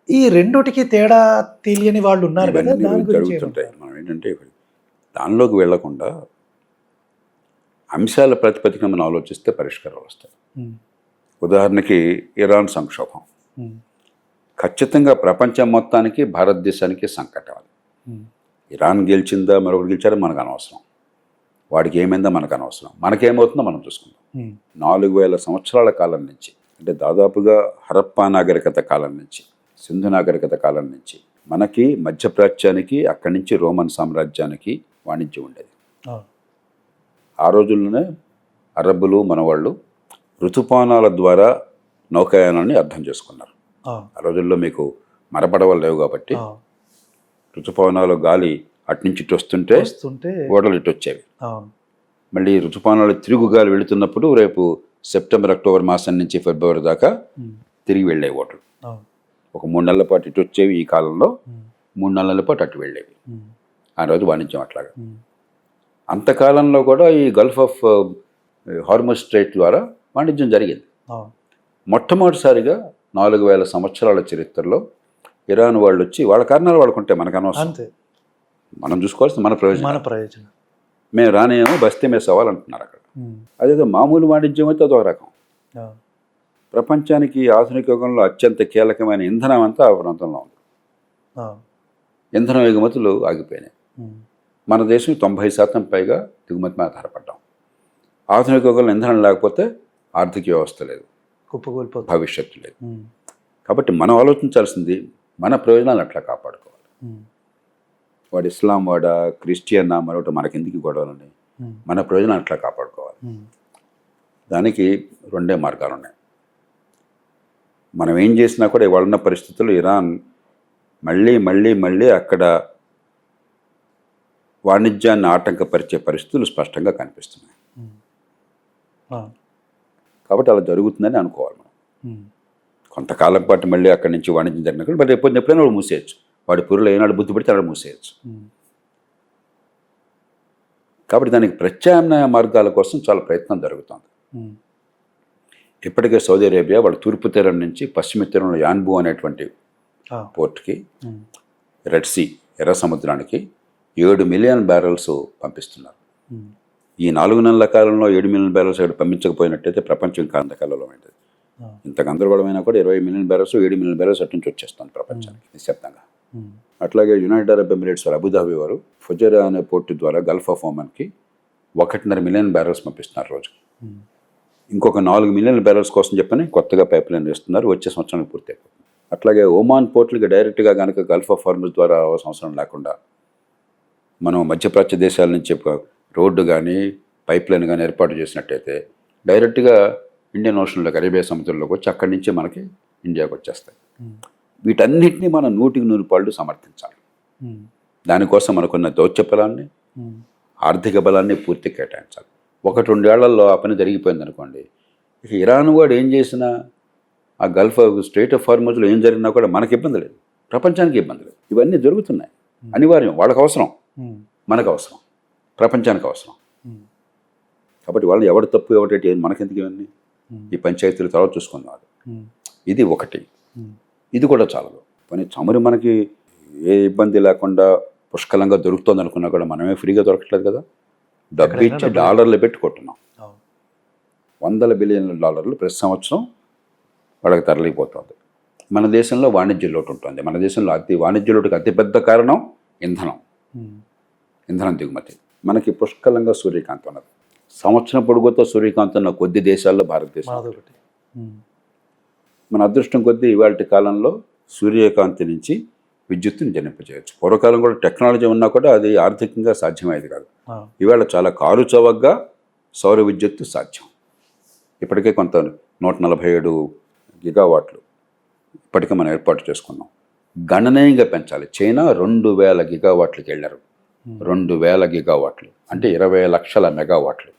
S2: ఈ రెండుటికి తేడా తెలియని వాళ్ళు ఉన్నారు కదా. దాని గురించి
S1: మనం ఏంటంటే దానిలోకి వెళ్లకుండా అంశాల ప్రతిపదికన మనం ఆలోచిస్తే పరిష్కారాలు వస్తాయి. ఉదాహరణకి ఇరాన్ సంక్షోభం ఖచ్చితంగా ప్రపంచం మొత్తానికి, భారతదేశానికి సంకటం. ఇరాన్ గెలిచిందా మరొకటి గెలిచారో మనకు అనవసరం, వాడికి ఏమైందో మనకు అనవసరం, మనకేమవుతుందో మనం చూసుకుందాం. 4000 సంవత్సరాల కాలం నుంచి, అంటే దాదాపుగా హరప్పా నాగరికత కాలం నుంచి, సింధు నాగరికత కాలం నుంచి మనకి మధ్యప్రాచ్యానికి, అక్కడి నుంచి రోమన్ సామ్రాజ్యానికి వాణిజ్యం ఉండేది. ఆ రోజుల్లోనే అరబ్బులు మనవాళ్ళు ఋతుపానాల ద్వారా నౌకాయానాన్ని అర్థం చేసుకున్నారు. ఆ రోజుల్లో మీకు మరపడవలు లేవు కాబట్టి ఋతుపవనాలు గాలి అట్నుంచి ఇటు వస్తుంటే ఓడలు ఇటు వచ్చేవి. మళ్ళీ ఋతుపవనాలు తిరుగు గాలి వెళుతున్నప్పుడు రేపు సెప్టెంబర్, అక్టోబర్ మాసం నుంచి ఫిబ్రవరి దాకా తిరిగి వెళ్ళే ఓడలు. ఒక 3 నెలల పాటు ఇటు వచ్చేవి ఈ కాలంలో, 3 నెలల పాటు అటు వెళ్ళేవి. ఆ రోజు వాణిజ్యం అట్లాగా. అంతకాలంలో కూడా ఈ గల్ఫ్ ఆఫ్ హార్మజ్ స్ట్రైట్ ద్వారా వాణిజ్యం జరిగింది. మొట్టమొదటిసారిగా 4000 సంవత్సరాల చరిత్రలో ఇరాన్ వాళ్ళు వచ్చి, వాళ్ళ కారణాలు వాడుకుంటే మనకు అనవసరం, మనం చూసుకోవాల్సింది మన ప్రయోజనం. మేము రానేమో బస్తీ మీద సవాల్ అంటున్నారు అక్కడ. అదేదో మామూలు వాణిజ్యం అయితే అదొక రకం. ప్రపంచానికి ఆధునిక యుగంలో అత్యంత కీలకమైన ఇంధనం అంతా ఆ ప్రాంతంలో ఉంది. ఇంధనం ఎగుమతులు ఆగిపోయినాయి. మన దేశం 90% పైగా దిగుమతి మీద ఆధారపడ్డాం. ఆధునిక యుగంలో ఇంధనం లేకపోతే ఆర్థిక వ్యవస్థ లేదు,
S2: కుప్పకూలిపోతుంది,
S1: భవిష్యత్తు లేదు. కాబట్టి మనం ఆలోచించాల్సింది మన ప్రయోజనాలు అట్లా కాపాడుకోవాలి. వాడు ఇస్లాం వాడా, క్రిస్టియన్ మరొకటి మనకెందుకు గొడవలని, మన ప్రయోజనాలు అట్లా కాపాడుకోవాలి. దానికి 2 మార్గాలు ఉన్నాయి. మనం ఏం చేసినా కూడా ఇవాళ ఉన్న పరిస్థితుల్లో ఇరాన్ మళ్ళీ అక్కడ వాణిజ్యాన్ని ఆటంకపరిచే పరిస్థితులు స్పష్టంగా కనిపిస్తున్నాయి. కాబట్టి అలా జరుగుతుందని అనుకోవాలి మనం. కొంతకాలం పాటు మళ్ళీ అక్కడి నుంచి వాణిజ్యం జరిగినప్పుడు మరి ఎప్పుడైనా వాడు మూసేయచ్చు. వాడి పురులు ఏనాడు బుద్ధి పెడితే అక్కడ మూసేయచ్చు. కాబట్టి దానికి ప్రత్యామ్నాయ మార్గాల కోసం చాలా ప్రయత్నం జరుగుతుంది. ఇప్పటికే సౌదీ అరేబియా వాళ్ళ తూర్పు తీరం నుంచి పశ్చిమ తీరంలో యాన్బు అనేటువంటి పోర్ట్కి, రెడ్ సీ ఎర్ర సముద్రానికి 7 మిలియన్ బ్యారెల్స్ పంపిస్తున్నారు. ఈ 4 నెలల కాలంలో 7 మిలియన్ బ్యారెల్స్ ఇక్కడ పంపించకపోయినట్టయితే ప్రపంచం ఇంకా అంధకాలంలో ఉంటుంది. ఇంత గందరగోళమైనా కూడా 20 మిలియన్ బ్యారెల్స్ 7 మిలియన్ బ్యారెల్స్ అటు నుంచి వచ్చేస్తుంది ప్రపంచానికి నిశ్శబ్దంగా. అట్లాగే యునైటెడ్ అరబ్ ఎమిరేట్స్ వారు అబుదాబి వారు ఫుజైరా అనే పోర్టు ద్వారా గల్ఫ్ ఆఫ్ ఒమన్కి 1.5 మిలియన్ బ్యారెల్స్ పంపిస్తున్నారు రోజుకి. ఇంకొక 4 మిలియన్ బ్యారెల్స్ కోసం చెప్పని కొత్తగా పైప్ లైన్ వేస్తున్నారు. వచ్చే సంవత్సరానికి పూర్తి అయిపోతుంది. అట్లాగే ఒమాన్ పోర్టులకి డైరెక్ట్గా కనుక గల్ఫ్ ఆఫ్ హార్మజ్ ద్వారా అవసరం లేకుండా మనం మధ్యప్రాచ్య దేశాల నుంచి రోడ్డు కానీ పైప్ లైన్ కానీ ఏర్పాటు చేసినట్టయితే డైరెక్ట్గా ఇండియన్ ఓషన్లోకి, అరేబియా సముద్రంలోకి వచ్చి అక్కడి నుంచే మనకి ఇండియాకి వచ్చేస్తాయి. వీటన్నిటినీ మనం 100% సమర్థించాలి. దానికోసం మనకున్న దౌత్య బలాన్ని, ఆర్థిక బలాన్ని పూర్తి కేటాయించాలి. 1-2 ఏళ్లలో ఆ పని జరిగిపోయింది అనుకోండి, ఇక ఇరాన్ వాడు ఏం చేసినా, ఆ గల్ఫ్ స్ట్రెయిట్ ఆఫ్ హార్మజ్లో ఏం జరిగినా కూడా మనకి ఇబ్బంది లేదు, ప్రపంచానికి ఇబ్బంది లేదు. ఇవన్నీ జరుగుతున్నాయి, అనివార్యం. వాళ్ళకి అవసరం, మనకు అవసరం, ప్రపంచానికి అవసరం. కాబట్టి వాళ్ళు ఎవరు తప్పు ఎవరి మనకెందుకు ఇవన్నీ, ఈ పంచాయతీలు తర్వాత చూసుకుందాం. ఇది ఒకటి. ఇది కూడా చాలదు. కానీ చమురు మనకి ఏ ఇబ్బంది లేకుండా పుష్కలంగా దొరుకుతుంది అనుకున్నా కూడా మనమే ఫ్రీగా దొరకట్లేదు కదా. డబ్బు ఇచ్చి డాలర్లు పెట్టి కొట్టున్నాం. $100 బిలియన్ల ప్రతి సంవత్సరం వాళ్ళకి తరలిపోతుంది. మన దేశంలో వాణిజ్య లోటు ఉంటుంది. మన దేశంలో వాణిజ్య లోటుకి అతిపెద్ద కారణం ఇంధనం దిగుమతి. మనకి పుష్కలంగా సూర్యకాంతి ఉన్నది. సంవత్సరం పొడుగుతో సూర్యకాంతి ఉన్న కొద్ది దేశాల్లో భారతదేశం. మన అదృష్టం కొద్దీ ఇవాళ కాలంలో సూర్యకాంతి నుంచి విద్యుత్తుని జనింపజేయచ్చు. పూర్వకాలం కూడా టెక్నాలజీ ఉన్నా కూడా అది ఆర్థికంగా సాధ్యమయ్యేది కాదు. ఇవాళ చాలా కారు చౌకగా సౌర విద్యుత్తు సాధ్యం. ఇప్పటికే కొంత 147 గిగావాట్లు ఇప్పటికే మనం ఏర్పాటు చేసుకున్నాం. గణనీయంగా పెంచాలి. చైనా 2000 గిగావాట్లకి వెళ్ళారు. 2000 గిగావాట్లు అంటే 20 లక్షల మెగావాట్లు.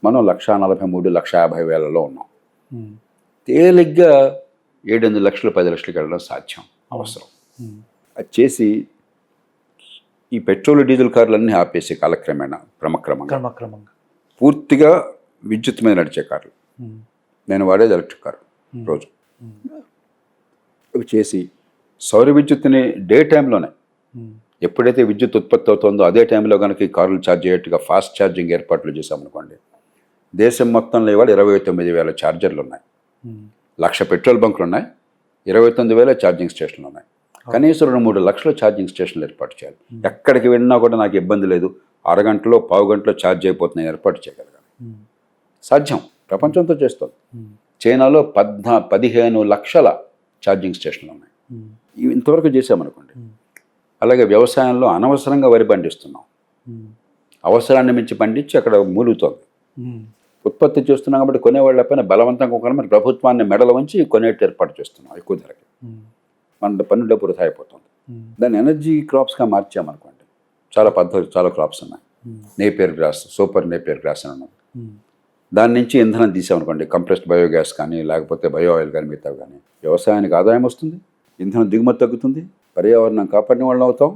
S1: మనం 143, 150,000లో ఉన్నాం. తేలిగ్గా 7-8 లక్షలు, 10 లక్షలకి వెళ్ళడం సాధ్యం, అవసరం. అది చేసి ఈ పెట్రోల్ డీజిల్ కార్లన్నీ ఆపేసి క్రమక్రమంగా పూర్తిగా విద్యుత్ మీద నడిచే కార్లు, నేను వాడేది ఎలక్ట్రిక్ కారు రోజు, అవి చేసి సౌర విద్యుత్తుని డే టైంలోనే ఎప్పుడైతే విద్యుత్ ఉత్పత్తి అవుతుందో అదే టైంలో కనుక ఈ కార్లు ఛార్జ్ అయ్యేట్టుగా ఫాస్ట్ ఛార్జింగ్ ఏర్పాట్లు చేసామనుకోండి, దేశం మొత్తంలో ఇవాళ 29,000 ఛార్జర్లు ఉన్నాయి, 1,00,000 పెట్రోల్ బంకులు ఉన్నాయి, 29,000 ఛార్జింగ్ స్టేషన్లు ఉన్నాయి. కనీసం 2-3 లక్షల ఛార్జింగ్ స్టేషన్లు ఏర్పాటు చేయాలి. ఎక్కడికి వెళ్ళినా కూడా నాకు ఇబ్బంది లేదు, అరగంటలో పావు గంటలో ఛార్జ్ అయిపోతున్నాయి, ఏర్పాటు చేయగలగాలి. సాధ్యం, ప్రపంచంతో చేస్తుంది. చైనాలో 15 లక్షల ఛార్జింగ్ స్టేషన్లు ఉన్నాయి. ఇవి ఇంతవరకు చేసామనుకోండి. అలాగే వ్యవసాయంలో అనవసరంగా వరి పండిస్తున్నాం, అవసరాన్ని మించి పండించి అక్కడ మూలుగుతోంది. ఉత్పత్తి చేస్తున్నాం కాబట్టి కొనేవాళ్ళ పైన బలవంతంగా కొనమని మరి ప్రభుత్వాన్ని మెడల వంచి కొనేట్టు ఏర్పాటు చేస్తున్నాం ఎక్కువ ధరకి. మన పన్ను డబ్బు వృధా అయిపోతుంది. దాన్ని ఎనర్జీ క్రాప్స్గా మార్చామనుకోండి, చాలా పద్ధతులు, చాలా క్రాప్స్ ఉన్నాయి. Napier grass, super Napier grass అని ఉన్నది. దాని నుంచి ఇంధనం తీసామనుకోండి, కంప్రెస్డ్ బయోగ్యాస్ కానీ లేకపోతే బయో ఆయిల్ కానీ మిగతా కానీ, వ్యవసాయానికి ఆదాయం వస్తుంది, ఇంధనం దిగుమతి తగ్గుతుంది, పర్యావరణం కాపాడిన వాళ్ళం అవుతాం,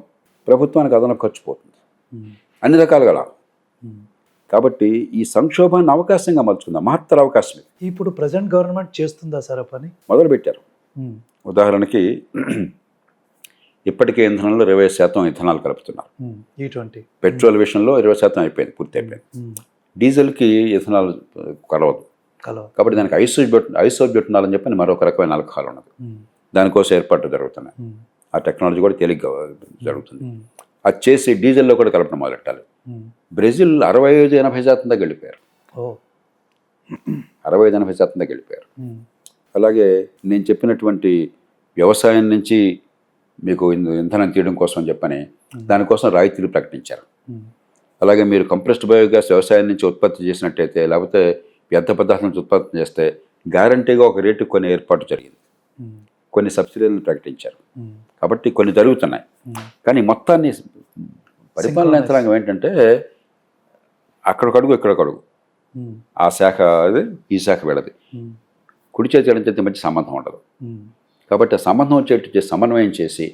S1: ప్రభుత్వానికి అదనపు ఖర్చు పోతుంది, అన్ని రకాలుగా లాభం. కాబట్టి ఈ సంక్షోభాన్ని అవకాశంగా మలుచుకుందాం, మహత్తర అవకాశం.
S2: ఇప్పుడు ప్రజెంట్ గవర్నమెంట్ చేస్తుందా సార్ పని?
S1: మొదలుపెట్టారు. ఉదాహరణకి ఇప్పటికే ఇంధనంలో 20% ఇథనాల్ కలుపుతున్నారు. పెట్రోల్ విషయంలో 20% అయిపోయింది, పూర్తి అయిపోయింది. డీజిల్కి ఇథనాల్ కలవదు.
S2: కలవ.
S1: కాబట్టి దానికి ఐసోబ్యూటనాల్ చెప్పని మరొక రకమైన ఆల్కహాల్ ఉన్నది. దానికోసం ఏర్పాట్లు జరుగుతున్నాయి. ఆ టెక్నాలజీ కూడా తేలిగ్గా జరుగుతుంది. అది చేసి డీజిల్లో కూడా కలపడం మొదలెట్టాలి. బ్రెజిల్ 65-80% దాకా వెళ్ళిపోయారు. 65-80% దాకా వెళ్ళిపోయారు. అలాగే నేను చెప్పినటువంటి వ్యవసాయం నుంచి మీకు ఇంధనం తీయడం కోసం చెప్పని దానికోసం రాయితీలు ప్రకటించారు. అలాగే మీరు కంప్రెస్డ్ బయోగ్యాస్ వ్యవసాయం నుంచి ఉత్పత్తి చేసినట్టయితే, లేకపోతే వ్యర్థ పదార్థాల నుంచి ఉత్పత్తి చేస్తే గ్యారంటీగా ఒక రేటు కొన్ని ఏర్పాటు జరిగింది. కొన్ని సబ్సిడీలను ప్రకటించారు. కాబట్టి కొన్ని జరుగుతున్నాయి. కానీ మొత్తాన్ని పరిపాలన యంత్రాంగం ఏంటంటే అక్కడికడుగు ఇక్కడికడుగు, ఆ శాఖ అది ఈ శాఖ వెళ్ళదు, కుడి చేతి ఎడమ చేతి మధ్య సంబంధం ఉండదు. కాబట్టి ఆ సంబంధం వచ్చేట్టు సమన్వయం చేసి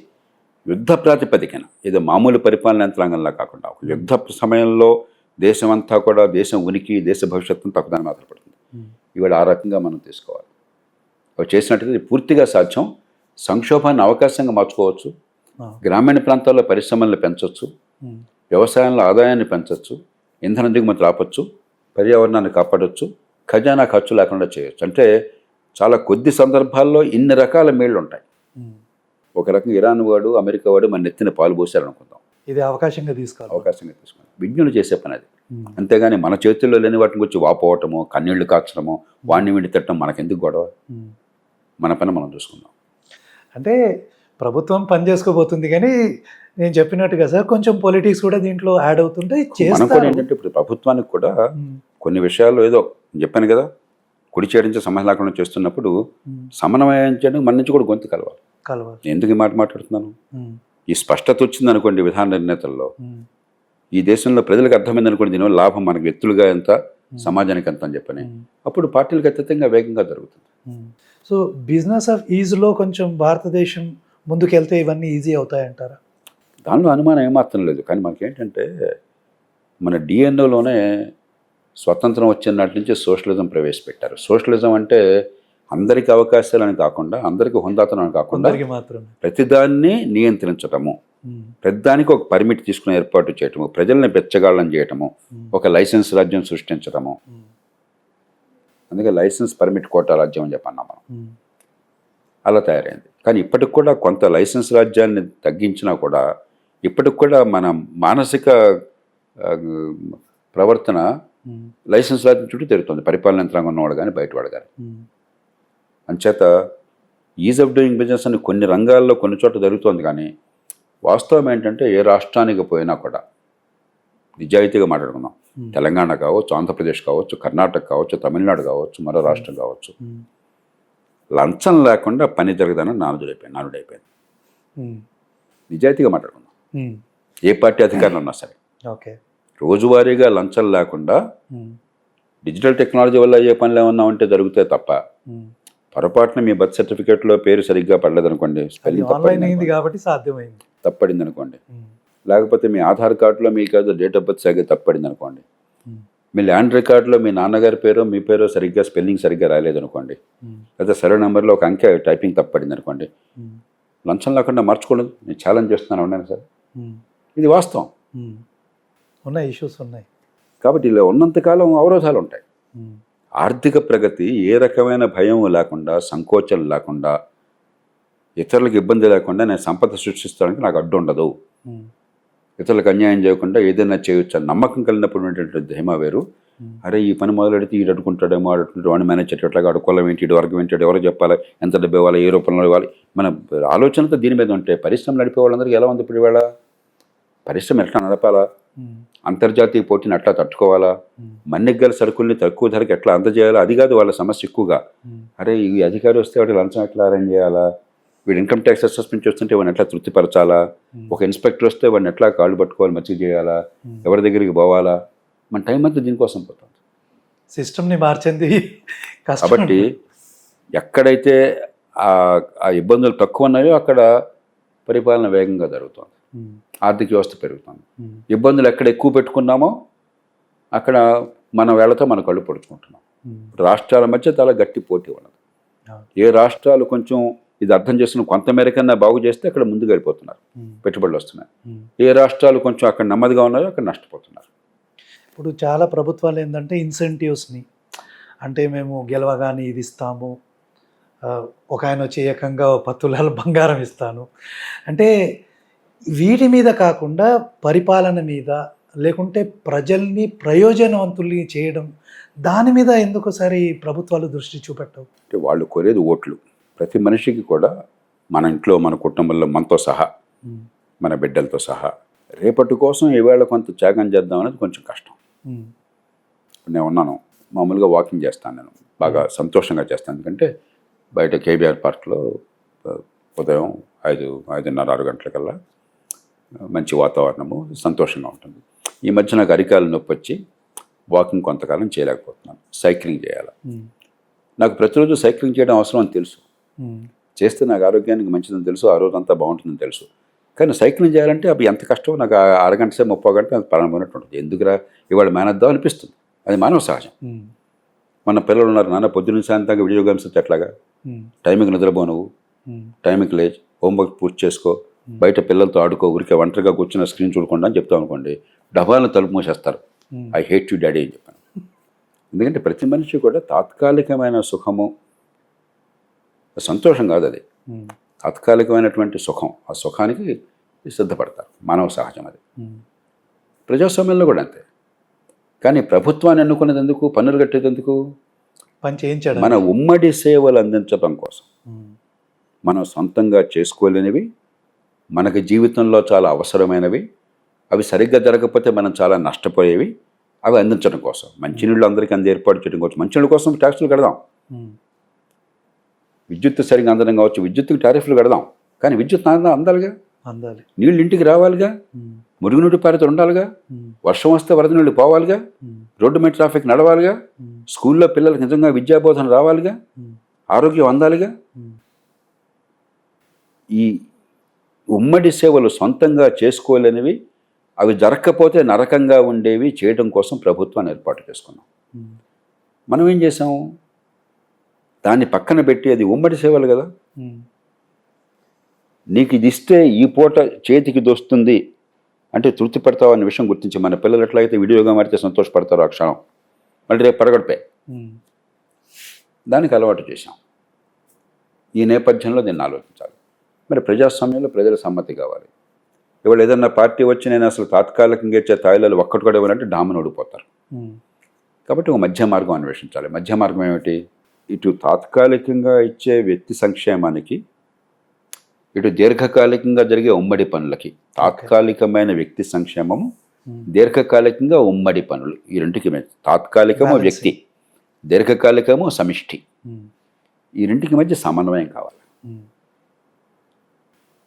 S1: యుద్ధ ప్రాతిపదికన, ఏదో మామూలు పరిపాలన యంత్రాంగంలా కాకుండా ఒక యుద్ధ సమయంలో దేశమంతా కూడా దేశం ఉనికి, దేశ భవిష్యత్తు తక్కువదాన్ని మాత్రపడుతుంది. ఇవాళ ఆ రకంగా మనం తీసుకోవాలి. అవి చేసినట్టయితే పూర్తిగా సాధ్యం. సంక్షోభాన్ని అవకాశంగా మార్చుకోవచ్చు. గ్రామీణ ప్రాంతాల్లో పరిశ్రమలను పెంచవచ్చు, వ్యవసాయంలో ఆదాయాన్ని పెంచవచ్చు, ఇంధన దిగుమతులు ఆపచ్చు, పర్యావరణాన్ని కాపాడవచ్చు, ఖజానా ఖర్చు లేకుండా చేయొచ్చు. అంటే చాలా కొద్ది సందర్భాల్లో ఇన్ని రకాల మేళ్ళు ఉంటాయి. ఒక రకంగా ఇరాన్ వాడు, అమెరికా వాడు మన నెత్తిన పాలు పోసారనుకుందాం.
S2: ఇది అవకాశంగా తీసుకోవాలి.
S1: విజ్ఞులు చేసే పని అది. అంతేగాని మన చేతుల్లో లేని వాటిని గురించి వాపోవటము, కన్నీళ్లు కాచడము, వాడిని వీడి తిట్టడం మనకెందుకు గొడవ? మన పని మనం చూసుకుందాం.
S2: అంటే ప్రభుత్వం పని చేసుకోబోతుంది, కానీ నేను చెప్పినట్టుగా సార్ కొంచెం పొలిటిక్స్ కూడా దీంట్లో యాడ్ అవుతుంటే
S1: మనం కూడా ఏంటంటే ఇప్పుడు ప్రభుత్వానికి కూడా కొన్ని విషయాల్లో ఏదో చెప్పాను కదా, కుడి చేయించే సమస్య లేకుండా చేస్తున్నప్పుడు సమన్వయం చేయడానికి మన నుంచి కూడా గొంతు కలవాలి. ఎందుకు ఈ మాట మాట్లాడుతున్నాను? ఈ స్పష్టత వచ్చింది అనుకోండి విధాన నిర్ణేతల్లో, ఈ దేశంలో ప్రజలకు అర్థమైంది అనుకోండి, దీనివల్ల లాభం మనకు వ్యక్తులుగా ఎంత, సమాజానికి ఎంత అని చెప్పని, అప్పుడు పార్టీలకు అత్యధికంగా వేగంగా జరుగుతుంది.
S2: సో బిజినెస్ ఆఫ్ ఈజ్లో కొంచెం భారతదేశం ముందుకెళ్తే ఇవన్నీ ఈజీ అవుతాయంటారా?
S1: దానిలో అనుమానం ఏమాత్రం లేదు. కానీ మనకేంటంటే మన డిఎన్ఏలోనే స్వతంత్రం వచ్చిన నాటి నుంచి సోషలిజం ప్రవేశపెట్టారు. సోషలిజం అంటే అందరికీ అవకాశాలు అని కాకుండా, అందరికీ హుందాతనం అని కాకుండా, ప్రతిదాన్ని నియంత్రించటము, ప్రతిదానికి ఒక పర్మిట్ తీసుకుని ఏర్పాటు చేయటము, ప్రజల్ని బెచ్చగాళ్ళని చేయటము, ఒక లైసెన్స్ రాజ్యం సృష్టించడము. అందుకే లైసెన్స్ పర్మిట్ కోటా రాజ్యం అని చెప్పన్నాం మనం. అలా తయారైంది. కానీ ఇప్పటికి కూడా కొంత లైసెన్స్ రాజ్యాన్ని తగ్గించినా కూడా ఇప్పటికి కూడా మన మానసిక ప్రవర్తన లైసెన్స్ రాజ్యం చుట్టూ తిరుగుతుంది, పరిపాలన యంత్రాంగం ఉన్నవాడు కానీ బయటవాడు కానీ. అంచేత ఈజ్ ఆఫ్ డూయింగ్ బిజినెస్ అని కొన్ని రంగాల్లో కొన్ని చోట్ల జరుగుతుంది. కానీ వాస్తవం ఏంటంటే ఏ రాష్ట్రానికి పోయినా కూడా నిజాయితీగా మాట్లాడుకుందాం. తెలంగాణ కావచ్చు, ఆంధ్రప్రదేశ్ కావచ్చు, కర్ణాటక కావచ్చు, తమిళనాడు కావచ్చు, మరో రాష్ట్రం కావచ్చు, లంచం లేకుండా పని జరగదని నానుడైపోయింది. నిజాయితీగా మాట్లాడుకుందాం. ఏ పార్టీ అధికారంలో ఉన్నా సరే రోజువారీగా లంచం లేకుండా డిజిటల్ టెక్నాలజీ వల్ల ఏ పనులు ఏమన్నా ఉంటే జరుగుతాయి తప్ప, పొరపాటున మీ బర్త్ సర్టిఫికేట్లో పేరు సరిగ్గా పడలేదనుకోండి, తప్పడింది అనుకోండి, లేకపోతే మీ ఆధార్ కార్డులో మీకు డేట్ ఆఫ్ బర్త్ సరిగ్గా తప్పడింది అనుకోండి, మీ ల్యాండ్ రికార్డులో మీ నాన్నగారి పేరు మీ పేరు సరిగ్గా స్పెల్లింగ్ సరిగ్గా రాలేదు అనుకోండి, లేదా సర్వే నెంబర్లో ఒక అంకె టైపింగ్ తప్పడింది అనుకోండి, లంచం లేకుండా మార్చుకోలేదు. నేను ఛాలెంజ్ చేస్తున్నాను, ఉన్నాను సార్, ఇది వాస్తవం.
S2: ఇష్యూస్ ఉన్నాయి.
S1: కాబట్టి ఇలా ఉన్నంతకాలం అవరోధాలు ఉంటాయి. ఆర్థిక ప్రగతి ఏ రకమైన భయం లేకుండా, సంకోచం లేకుండా, ఇతరులకు ఇబ్బంది లేకుండా నేను సంపద సృష్టిస్తానికి నాకు అడ్డు ఉండదు, ఇతరులకు అన్యాయం చేయకుండా ఏదైనా చేయొచ్చు అని నమ్మకం కలిగినప్పుడు ఉన్నటువంటి ధీమా వేరు. అరే ఈ పని మొదలెడితే ఈడు అడుకుంటాడేమో, అడుకుంటాడు, వాడిని మేనేజ్ చేయట్లాగా అడుకోలం ఏంటి, ఇటు వర్గం ఏంటి, ఎవరు చెప్పాలి, ఎంత డబ్బు ఇవ్వాలి, ఏ రూపంలో ఇవ్వాలి, మన ఆలోచనతో దీని మీద ఉంటే పరిశ్రమ నడిపే వాళ్ళందరికీ ఎలా ఉంది ఇప్పుడు ఇవాళ? పరిశ్రమ ఎట్లా నడపాలా, అంతర్జాతీయ పోటీని ఎట్లా తట్టుకోవాలా, మన్నిగ్గల సరుకుల్ని తక్కువ ధరకు ఎట్లా అందజేయాలా, అది కాదు వాళ్ళ సమస్య ఎక్కువగా. అరే ఈ అధికారి వస్తే వాటి లంచం ఎట్లా అరేంజ్ చేయాలా, వీడు ఇన్కమ్ ట్యాక్స్ అసెస్మెంట్ చేస్తుంటే వాడిని ఎట్లా తృప్తిపరచాలా, ఒక ఇన్స్పెక్టర్ వస్తే వాడిని ఎట్లా కాళ్ళు పట్టుకోవాలి, మచ్చిక చేయాలా, ఎవరి దగ్గరికి పోవాలా, మన టైం అంతా దీనికోసం పోతుంది.
S2: సిస్టమ్ని మార్చింది.
S1: కాబట్టి ఎక్కడైతే ఆ ఇబ్బందులు తక్కువ ఉన్నాయో అక్కడ పరిపాలన వేగంగా జరుగుతుంది, ఆర్థిక వ్యవస్థ పెరుగుతుంది. ఇబ్బందులు ఎక్కడ ఎక్కువ పెట్టుకున్నామో అక్కడ మన వేళతో మన కళ్ళు పొడుచుకుంటున్నాం. రాష్ట్రాల మధ్య చాలా గట్టి పోటీ ఉన్నది. ఏ రాష్ట్రాలు కొంచెం ఇది అర్థం చేసుకుని కొంతమేరకన్నా బాగు చేస్తే అక్కడ ముందుకు వెళ్ళిపోతున్నారు, పెట్టుబడులు వస్తున్నాయి. ఏ రాష్ట్రాలు కొంచెం అక్కడ నెమ్మదిగా ఉన్నాయో అక్కడ నష్టపోతున్నారు.
S2: ఇప్పుడు చాలా ప్రభుత్వాలు ఏంటంటే ఇన్సెంటివ్స్ని, అంటే మేము గెలవగానే ఇది ఇస్తాము, ఒక ఆయన వచ్చి ఏకంగా 10 తులాల బంగారం ఇస్తాను. అంటే వీటి మీద కాకుండా పరిపాలన మీద, లేకుంటే ప్రజల్ని ప్రయోజనవంతుల్ని చేయడం, దాని మీద ఎందుకు సరి ప్రభుత్వాలు దృష్టి చూపెట్టవు?
S1: అంటే వాళ్ళు కోరేది ఓట్లు. ప్రతి మనిషికి కూడా మన ఇంట్లో, మన కుటుంబంలో, మనతో సహా, మన బిడ్డలతో సహా రేపటి కోసం ఈవేళ కొంత త్యాగం చేద్దాం అనేది కొంచెం కష్టం. నేను ఉన్నాను, మామూలుగా వాకింగ్ చేస్తాను, నేను బాగా సంతోషంగా చేస్తాను. ఎందుకంటే బయట కేబీఆర్ పార్క్లో ఉదయం 5:30-6 గంటలకల్లా మంచి వాతావరణము, సంతోషంగా ఉంటుంది. ఈ మధ్య నాకు అరికాలు నొప్పి వచ్చి వాకింగ్ కొంతకాలం చేయలేకపోతున్నాను. సైక్లింగ్ చేయాలి. నాకు ప్రతిరోజు సైక్లింగ్ చేయడం అవసరం అని తెలుసు, చేస్తే నాకు ఆరోగ్యానికి మంచిదని తెలుసు, ఆ రోజు అంతా బాగుంటుందని తెలుసు. కానీ సైక్లింగ్ చేయాలంటే అవి ఎంత కష్టం, నాకు అరగంట సేపు 30 గంటలు నాకు ప్రారంభమైనట్టు ఉంటుంది. ఎందుకురా ఇవాళ మేనేద్దాం అనిపిస్తుంది. అది మానవ సహజం. మన పిల్లలు ఉన్నారు, నాన్న పొద్దున్న సాయంత్రంగా వీడియో గేమ్స్ ఎట్లాగా, టైంకి నిద్రపో, నువ్వు టైంకి లేచి హోంవర్క్ పూర్తి చేసుకో, బయట పిల్లలతో ఆడుకో, ఊరికే ఒంటరిగా కూర్చున్న స్క్రీన్ చూడకుండా అని చెప్తాం అనుకోండి, డబ్బాలను తలుపు మూసేస్తారు. ఐ హేట్ యూ డాడీ అని చెప్పాను. ఎందుకంటే ప్రతి మనిషి కూడా తాత్కాలికమైన సుఖము, సంతోషం కాదు అది, తాత్కాలికమైనటువంటి సుఖం, ఆ సుఖానికి సిద్ధపడతారు. మానవ సహజం అది. ప్రజాస్వామ్యంలో కూడా అంతే. కానీ ప్రభుత్వాన్ని ఎన్నుకునేది ఎందుకు, పన్నులు కట్టేది ఎందుకు?
S2: పని చేయించడం,
S1: మన ఉమ్మడి సేవలు అందించడం కోసం. మనం సొంతంగా చేసుకోలేనివి, మనకి జీవితంలో చాలా అవసరమైనవి, అవి సరిగ్గా జరగకపోతే మనం చాలా నష్టపోయేవి, అవి అందించడం కోసం. మంచినీళ్ళు అందరికీ ఏర్పాటు చేయడం కోసం, మంచినీళ్ళ కోసం ట్యాక్సులు కడదాం. విద్యుత్ సరిగ్గా అందడం కావచ్చు, విద్యుత్తుకి టారిఫ్లు కడదాం. కానీ విద్యుత్ అందాలిగా, నీళ్ళు ఇంటికి రావాలిగా, మురుగునీటి పారితలు ఉండాలిగా, వర్షం వస్తే వరద నీళ్ళు పోవాలిగా, రోడ్డు మీద ట్రాఫిక్ నడవాలిగా, స్కూల్లో పిల్లలకు నిజంగా విద్యాబోధన రావాలిగా, ఆరోగ్యం అందాలిగా. ఈ ఉమ్మడి సేవలు సొంతంగా చేసుకోలేనివి, అవి జరగకపోతే నరకంగా ఉండేవి చేయడం కోసం ప్రభుత్వాన్ని ఏర్పాటు చేసుకున్నాం. మనం ఏం చేసాం, దాన్ని పక్కన పెట్టి, అది ఉమ్మడి సేవలు కదా, నీకు ఇది ఇస్తే ఈ పూట చేతికి దొస్తుంది అంటే తృప్తి పడతావు అనే విషయం గుర్తించి, మన పిల్లలు ఎట్లయితే వీడియోగా మారితే సంతోషపడతారో ఆ క్షణం, మళ్ళీ రేపు పరగడిపే దానికి అలవాటు చేశాం. ఈ నేపథ్యంలో దీన్ని ఆలోచించాలి. మరి ప్రజాస్వామ్యంలో ప్రజల సమ్మతి కావాలి. ఇవాళ ఏదన్నా పార్టీ వచ్చి నేను అసలు తాత్కాలికంగా ఇచ్చే తాయిలాలు ఒక్కటి కూడా ఇవ్వాలంటే డామను ఓడిపోతారు. కాబట్టి ఒక మధ్య మార్గం అన్వేషించాలి. మధ్య మార్గం ఏమిటి? ఇటు తాత్కాలికంగా ఇచ్చే వ్యక్తి సంక్షేమానికి, ఇటు దీర్ఘకాలికంగా జరిగే ఉమ్మడి పనులకి. తాత్కాలికమైన వ్యక్తి సంక్షేమము, దీర్ఘకాలికంగా ఉమ్మడి పనులు, ఈ రెండుకి తాత్కాలికము వ్యక్తి, దీర్ఘకాలికము సమిష్టి, ఈ రెండుకి మధ్య సమన్వయం కావాలి.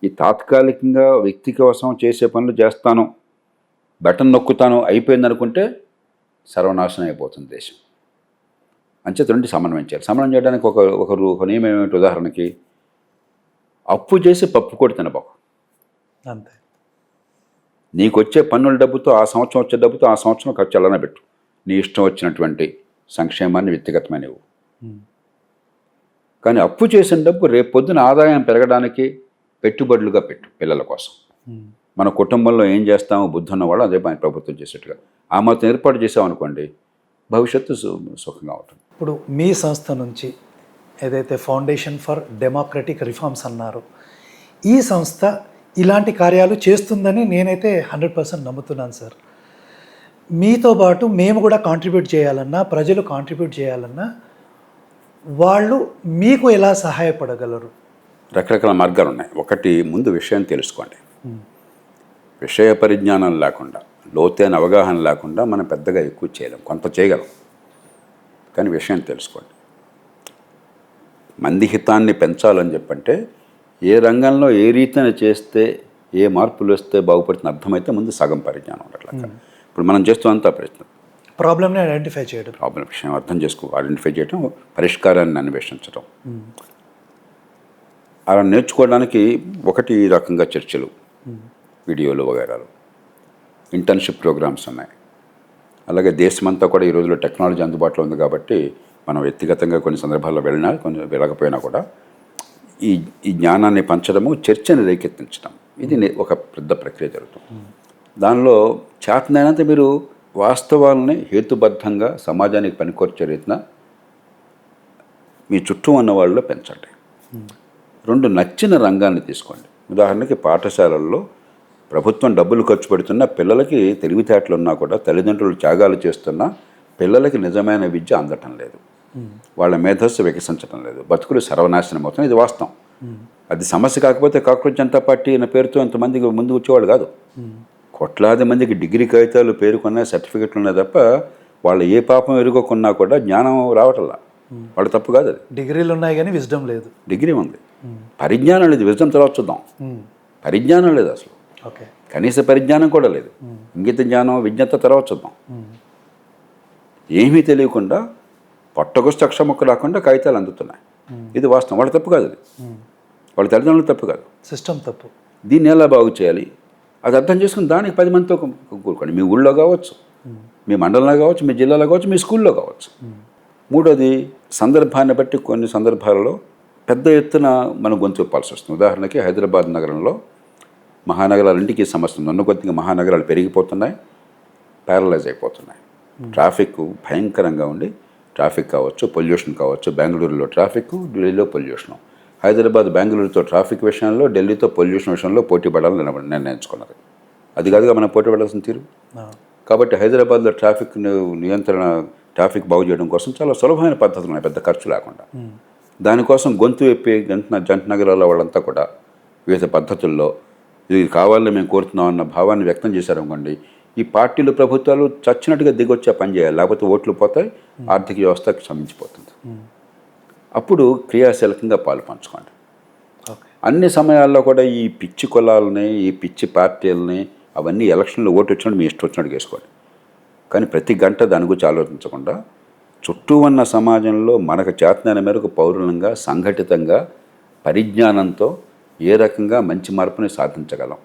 S1: ఈ తాత్కాలికంగా వ్యక్తి కోసం చేసే పనులు చేస్తాను, బటన్ నొక్కుతాను, అయిపోయింది అనుకుంటే సర్వనాశనం అయిపోతుంది దేశం. అంచేత రెండు సమన్వయం చేయాలి. సమన్వయం చేయడానికి ఒక నియమం ఏమిటి? ఉదాహరణకి అప్పు చేసి పప్పు కొడి తినబాకు.
S2: అంతే.
S1: నీకు వచ్చే పన్నుల డబ్బుతో, ఆ సంవత్సరం వచ్చే డబ్బుతో ఆ సంవత్సరం ఖర్చు అలానే పెట్టు. నీ ఇష్టం వచ్చినటువంటి సంక్షేమాన్ని వ్యక్తిగతమైనవి. కానీ అప్పు చేసిన డబ్బు రేపు పొద్దున ఆదాయం పెరగడానికి పెట్టుబడులుగా పెట్టు, పిల్లల కోసం. మన కుటుంబంలో ఏం చేస్తామో బుద్ధి ఉన్నవాళ్ళు అదే పని ప్రభుత్వం చేసేట్టుగా ఆ మాత్రం ఏర్పాటు చేసామనుకోండి, భవిష్యత్తు సుఖంగా ఉంటుంది.
S2: ఇప్పుడు మీ సంస్థ నుంచి ఏదైతే ఫౌండేషన్ ఫర్ డెమోక్రటిక్ రిఫార్మ్స్ అన్నారో, ఈ సంస్థ ఇలాంటి కార్యాలు చేస్తుందని నేనైతే 100% నమ్ముతున్నాను సార్. మీతో పాటు మేము కూడా కాంట్రిబ్యూట్ చేయాలన్నా, ప్రజలు కాంట్రిబ్యూట్ చేయాలన్నా, వాళ్ళు మీకు ఎలా సహాయపడగలరు?
S1: రకరకాల మార్గాలు ఉన్నాయి. ఒకటి, ముందు విషయం తెలుసుకోండి. విషయ పరిజ్ఞానం లేకుండా, లోతైన అవగాహన లేకుండా మనం పెద్దగా ఎక్కువ చేయలేం. కొంత చేయగలం, కానీ విషయం తెలుసుకోండి. మంది హితాన్ని పెంచాలని చెప్పంటే ఏ రంగంలో ఏ రీతిన చేస్తే ఏ మార్పులు వస్తే బాగుపడుతుంది అర్థమైతే ముందు సగం పరిజ్ఞానం ఉండట్లేదు. ఇప్పుడు మనం చేస్తున్నంత ప్రయత్నం
S2: ప్రాబ్లమ్ని ఐడెంటిఫై చేయడం,
S1: ప్రాబ్లం విషయం అర్థం ఐడెంటిఫై చేయడం, పరిష్కారాన్ని అన్వేషించడం. అలా నేర్చుకోవడానికి ఒకటి ఈ రకంగా చర్చలు, వీడియోలు వగైరాలు, ఇంటర్న్షిప్ ప్రోగ్రామ్స్ ఉన్నాయి. అలాగే దేశమంతా కూడా ఈ రోజుల్లో టెక్నాలజీ అందుబాటులో ఉంది కాబట్టి మనం వ్యక్తిగతంగా కొన్ని సందర్భాల్లో వెళ్ళినా, కొన్ని వెళ్ళకపోయినా కూడా ఈ జ్ఞానాన్ని పంచడము, చర్చని రేకెత్తించడం, ఇది ఒక పెద్ద ప్రక్రియ జరుగుతుంది. దానిలో చేతనైనంత మీరు వాస్తవాలని హేతుబద్ధంగా సమాజానికి పనికొచ్చే రీతిన మీ చుట్టూ ఉన్న వాళ్ళలో పెంచండి. 2 నచ్చిన రంగాన్ని తీసుకోండి. ఉదాహరణకి పాఠశాలల్లో ప్రభుత్వం డబ్బులు ఖర్చు పెడుతున్న పిల్లలకి తెలివితేటలు ఉన్నా కూడా తల్లిదండ్రులు త్యాగాలు చేస్తున్నా పిల్లలకి నిజమైన విద్య అందటం లేదు, వాళ్ళ మేధస్సు వికసించడం లేదు, బతుకులు సర్వనాశనం అవుతుంది. ఇది వాస్తవం. అది సమస్య కాకపోతే కాక్రోచ్ జనతా పార్టీ అనే పేరుతో ఇంతమందికి ముందు వచ్చేవాళ్ళు కాదు. కోట్లాది మందికి డిగ్రీ కాగితాలు పేరుకున్న సర్టిఫికెట్లు ఉన్నాయి తప్ప వాళ్ళు ఏ పాపం ఎరుగకున్నా కూడా జ్ఞానం రావటంలా. వాళ్ళ తప్పు కాదు అది.
S2: డిగ్రీలు ఉన్నాయి కానీ విజ్డమ్ లేదు.
S1: డిగ్రీ ఉంది, పరిజ్ఞానం లేదు. విజయం తర్వాత చూద్దాం. పరిజ్ఞానం లేదు అసలు,
S2: ఓకే,
S1: కనీస పరిజ్ఞానం కూడా లేదు. ఇంగిత జ్ఞానం విజ్ఞత తర్వాత చూద్దాం. ఏమీ తెలియకుండా పొట్టగొస్తే అక్షముక్క రాకుండా కాగితాలు అందుతున్నాయి. ఇది వాస్తవం. వాళ్ళ తప్పు కాదు, అది వాళ్ళ తల్లిదండ్రులు తప్పు కాదు,
S2: సిస్టమ్ తప్పు.
S1: దీన్ని ఎలా బాగు చేయాలి అది అర్థం చేసుకుని దానికి 10 మందితో కూరుకోండి. మీ ఊళ్ళో కావచ్చు, మీ మండలంలో కావచ్చు, మీ జిల్లాలో కావచ్చు, మీ స్కూల్లో కావచ్చు. మూడోది, సందర్భాన్ని బట్టి కొన్ని సందర్భాలలో పెద్ద ఎత్తున మనం గొంతు విప్పాల్సి వస్తుంది. ఉదాహరణకి హైదరాబాద్ నగరంలో మహానగరాలంటికి సమస్య ఉంది. ఉన్న కొద్దిగా మహానగరాలు పెరిగిపోతున్నాయి, ప్యారలైజ్ అయిపోతున్నాయి. ట్రాఫిక్ భయంకరంగా ఉండి, ట్రాఫిక్ కావచ్చు, పొల్యూషన్ కావచ్చు. బెంగళూరులో ట్రాఫిక్, ఢిల్లీలో పొల్యూషను. హైదరాబాద్ బెంగళూరుతో ట్రాఫిక్ విషయంలో, ఢిల్లీతో పొల్యూషన్ విషయంలో పోటీ పడాలని నిర్ణయించుకున్నారు. అది కాదుగా మనం పోటీ పడాల్సిన తీరు. కాబట్టి హైదరాబాద్లో ట్రాఫిక్ నియంత్రణ, ట్రాఫిక్ బాగు చేయడం కోసం చాలా సులభమైన పద్ధతులు ఉన్నాయి, పెద్ద ఖర్చు లేకుండా. దానికోసం గొంతు ఎప్పి జంట నగరాల వాళ్ళంతా కూడా వివిధ పద్ధతుల్లో ఇది కావాలని మేము కోరుతున్నాం అన్న భావాన్ని వ్యక్తం చేశారనుకోండి, ఈ పార్టీలు ప్రభుత్వాలు చచ్చినట్టుగా దిగొచ్చే పని చేయాలి. లేకపోతే ఓట్లు పోతాయి, ఆర్థిక వ్యవస్థ క్షమించిపోతుంది. అప్పుడు క్రియాశీలకంగా పాలు పంచుకోండి. అన్ని సమయాల్లో కూడా ఈ పిచ్చి కులాలని, ఈ పిచ్చి పార్టీలని అవన్నీ ఎలక్షన్లో ఓటు వచ్చినట్టు మీ ఇష్టం వచ్చినట్టు వేసుకోండి. కానీ ప్రతి గంట దాని గురించి ఆలోచించకుండా చుట్టూ ఉన్న సమాజంలో మనకు చేతనైన మేరకు పౌరులంగా, సంఘటితంగా, పరిజ్ఞానంతో ఏ రకంగా మంచి మార్పుని సాధించగలం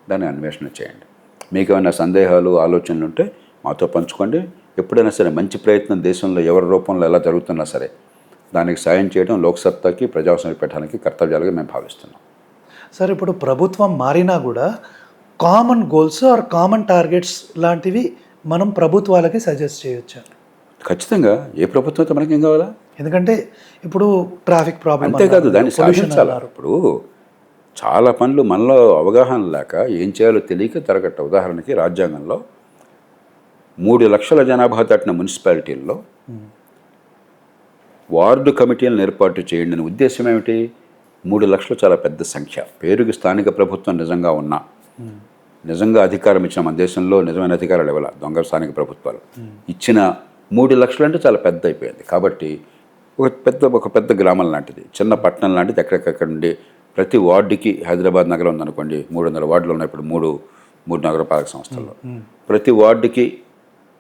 S1: దాన్ని అన్వేషణ చేయండి. మీకు ఏమైనా సందేహాలు, ఆలోచనలు ఉంటే మాతో పంచుకోండి. ఎప్పుడైనా సరే మంచి ప్రయత్నం దేశంలో ఎవరి రూపంలో ఎలా జరుగుతున్నా సరే దానికి సాయం చేయడం లోక్సత్తాకి, ప్రజాస్వామ్య పీఠానికి కర్తవ్యాలుగా మేము భావిస్తున్నాం.
S2: సార్, ఇప్పుడు ప్రభుత్వం మారినా కూడా common goals or common targets లాంటివి మనం ప్రభుత్వాలకి సజెస్ట్ చేయొచ్చు.
S1: ఖచ్చితంగా. ఏ ప్రభుత్వంతో మనకి ఏం కావాలా?
S2: ఎందుకంటే ఇప్పుడు ట్రాఫిక్ ప్రాబ్లం,
S1: అంతేకాదు దాన్ని సాధించాలి. ఇప్పుడు చాలా పనులు మనలో అవగాహన లేక ఏం చేయాలో తెలియక జరగట్ట. ఉదాహరణకి రాజ్యాంగంలో 3 లక్షల జనాభా దాటిన మున్సిపాలిటీల్లో వార్డు కమిటీలను ఏర్పాటు చేయండి అనే ఉద్దేశం ఏమిటి? 3 లక్షలు చాలా పెద్ద సంఖ్య. పేరుకి స్థానిక ప్రభుత్వం నిజంగా ఉన్నా, నిజంగా అధికారం ఇచ్చిన మన దేశంలో నిజమైన అధికారాలు ఇవ్వాల దొంగ స్థానిక ప్రభుత్వాలు ఇచ్చిన 3 లక్షలు అంటే చాలా పెద్ద అయిపోయింది. కాబట్టి ఒక పెద్ద గ్రామం లాంటిది, చిన్న పట్టణం లాంటిది ఎక్కడెక్కడ నుండి ప్రతి వార్డుకి, హైదరాబాద్ నగరం ఉందనుకోండి, 300 వార్డులు ఉన్నాయి ఇప్పుడు 3 నగరపాలక సంస్థల్లో. ప్రతి వార్డుకి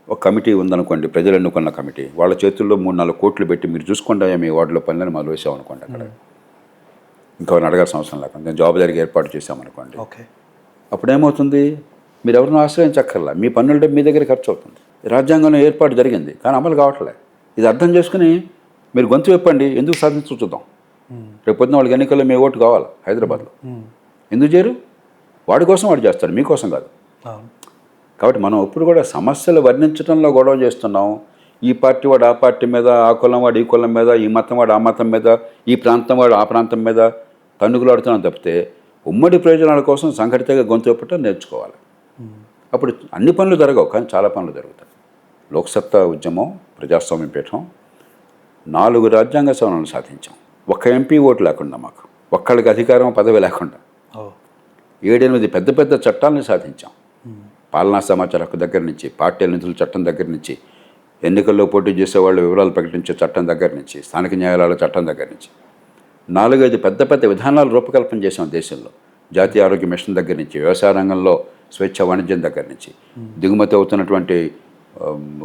S1: ఒక కమిటీ ఉందనుకోండి, ప్రజలు ఎన్నుకున్న కమిటీ. వాళ్ళ చేతుల్లో 3-4 కోట్లు పెట్టి మీరు చూసుకుంటా మీ వార్డులో పనులను మొదలు వేసామనుకోండి. అక్కడ ఇంకెవరిని అడగాల్సిన అవసరం లేకుండా నేను జవాబుదారీగా ఏర్పాటు చేసామనుకోండి. అప్పుడు ఏమవుతుంది? మీరు ఎవరినో ఆశ్రయించక్కర్లా, మీ పన్నుల మీ దగ్గర ఖర్చు అవుతుంది. రాజ్యాంగంలో ఏర్పాటు జరిగింది కానీ అమలు కావట్లే. ఇది అర్థం చేసుకుని మీరు గొంతు విప్పండి, ఎందుకు సాధించు చూద్దాం. రేపు పొద్దున వాళ్ళకి ఎన్నికల్లో మీ ఓటు కావాలి హైదరాబాద్లో. ఎందుకు చేయరు? వాడి కోసం వాడు చేస్తాడు, మీకోసం కాదు. కాబట్టి మనం ఇప్పుడు కూడా సమస్యలు వర్ణించడంలో గొడవ చేస్తున్నాం. ఈ పార్టీ వాడు ఆ పార్టీ మీద, ఆ కులం వాడు ఈ కులం మీద, ఈ మతం వాడు ఆ మతం మీద, ఈ ప్రాంతం వాడు ఆ ప్రాంతం మీద తన్నుకులాడుతున్నాం తప్పితే ఉమ్మడి ప్రయోజనాల కోసం సంఘటితంగా గొంతు విప్పటం నేర్చుకోవాలి. అప్పుడు అన్ని పనులు జరగవు కానీ చాలా పనులు జరుగుతాయి. లోక్సత్తా ఉద్యమం, ప్రజాస్వామ్య పీఠం 4 రాజ్యాంగ సవరణలు సాధించాం. ఒక్క ఎంపీ ఓటు లేకుండా, మాకు ఒక్కళ్ళకి అధికారం పదవి లేకుండా 7-8 పెద్ద చట్టాలని సాధించాం. పాలనా సమాచార హక్కు దగ్గర నుంచి, పార్టీల నిధుల చట్టం దగ్గర నుంచి, ఎన్నికల్లో పోటీ చేసేవాళ్ళు వివరాలు ప్రకటించే చట్టం దగ్గర నుంచి, స్థానిక న్యాయాలయాల చట్టం దగ్గర నుంచి 4-5 పెద్ద విధానాలు రూపకల్పన చేసాం దేశంలో. జాతీయ ఆరోగ్య మిషన్ దగ్గర నుంచి, వ్యవసాయ రంగంలో స్వేచ్ఛ వాణిజ్యం దగ్గర నుంచి, దిగుమతి అవుతున్నటువంటి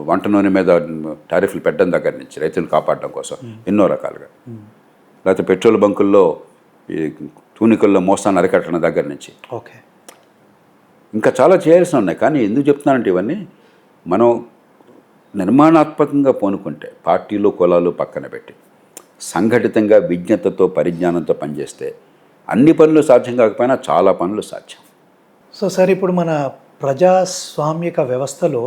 S1: వంట నూనె మీద టారిఫ్లు పెట్టడం దగ్గర నుంచి, రైతులను కాపాడడం కోసం ఎన్నో రకాలుగా, లేకపోతే పెట్రోల్ బంకుల్లో ఈ తూనికల్లో మోసాన్ని అరికట్టడం దగ్గర నుంచి ఇంకా చాలా చేయాల్సి ఉన్నాయి. కానీ ఎందుకు చెప్తున్నానంటే ఇవన్నీ మనం నిర్మాణాత్మకంగా పూనుకుంటే, పార్టీలు కులాలు పక్కన పెట్టి సంఘటితంగా విజ్ఞతతో, పరిజ్ఞానంతో పనిచేస్తే అన్ని పనులు సాధ్యం కాకపోయినా చాలా పనులు సాధ్యం.
S2: సో సార్, ఇప్పుడు మన ప్రజాస్వామిక వ్యవస్థలో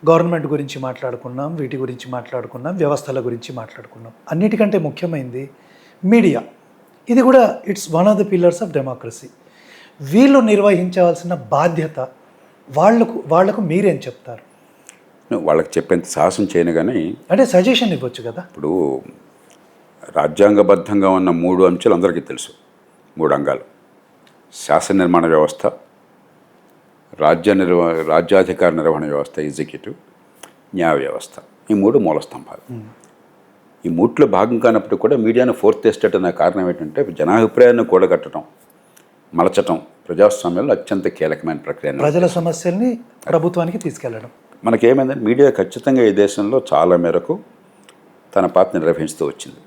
S2: గవర్నమెంట్ గురించి మాట్లాడుకున్నాం, వీటి గురించి మాట్లాడుకున్నాం, వ్యవస్థల గురించి మాట్లాడుకున్నాం. అన్నిటికంటే ముఖ్యమైనది మీడియా. ఇది కూడా it's one of the pillars of democracy. వీళ్ళు నిర్వహించవలసిన బాధ్యత వాళ్లకు మీరేం చెప్తారు?
S1: వాళ్ళకి చెప్పేంత సాహసం చేయను, కానీ
S2: అంటే సజెషన్ ఇవ్వచ్చు కదా.
S1: ఇప్పుడు రాజ్యాంగబద్ధంగా ఉన్న 3 అంశాలు అందరికీ తెలుసు. 3 అంగాలు: శాసన నిర్మాణ వ్యవస్థ, రాజ్యాధికార నిర్వహణ వ్యవస్థ ఎగ్జిక్యూటివ్, న్యాయ వ్యవస్థ. ఈ 3 మూల స్తంభాలు. ఈ 3లో భాగం కానప్పుడు కూడా మీడియాను ఫోర్త్ ఎస్టేట్ అనే కారణం ఏంటంటే జనాభిప్రాయాన్ని కూడగట్టడం, మలచటం ప్రజాస్వామ్యంలో అత్యంత కీలకమైన ప్రక్రియ.
S2: ప్రజల సమస్యల్ని ప్రభుత్వానికి తీసుకెళ్లడం.
S1: మనకేమైందంటే మీడియా ఖచ్చితంగా ఈ దేశంలో చాలా మేరకు తన పాత్ర నిర్వహిస్తూ వచ్చింది.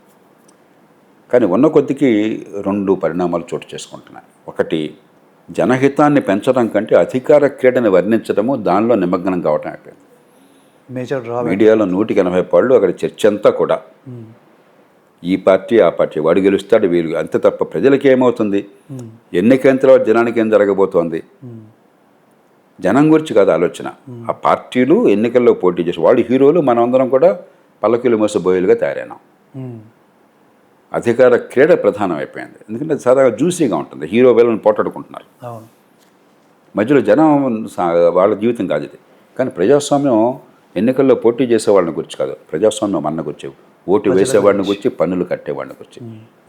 S1: కానీ ఉన్న కొద్దికి 2 పరిణామాలు చోటు చేసుకుంటున్నాయి. ఒకటి, జనహితాన్ని పెంచడం కంటే అధికార క్రీడని వర్ణించడము, దానిలో నిమగ్నం కావటం అయిపోయింది.
S2: Major draw.
S1: మీడియాలో 180 పాళ్ళు అక్కడ చర్చ అంతా కూడా ఈ పార్టీ ఆ పార్టీ, వాడు గెలుస్తాడు వీరు, అంతే తప్ప ప్రజలకి ఏమవుతుంది, ఎన్నికైన తర్వాత జనానికి ఏం జరగబోతోంది, జనం గురించి కాదు ఆలోచన. ఆ పార్టీలు ఎన్నికల్లో పోటీ చేసి వాళ్ళు హీరోలు, మనమందరం కూడా పల్లకీలు మోసబోయేలుగా తయారైనాం. అధికార క్రీడ ప్రధానం అయిపోయింది. ఎందుకంటే చాలా జ్యూసీగా ఉంటుంది. హీరో వీళ్ళని పోటాడుకుంటున్నారు. మధ్యలో జనం వాళ్ళ జీవితం కాదు ఇది. కానీ ప్రజాస్వామ్యం ఎన్నికల్లో పోటీ చేసేవాళ్ళని గురించి కాదు, ప్రజాస్వామ్యం మన గురించి, ఓటు వేసేవాడిని గురించి, పన్నులు కట్టేవాడిని గురించి.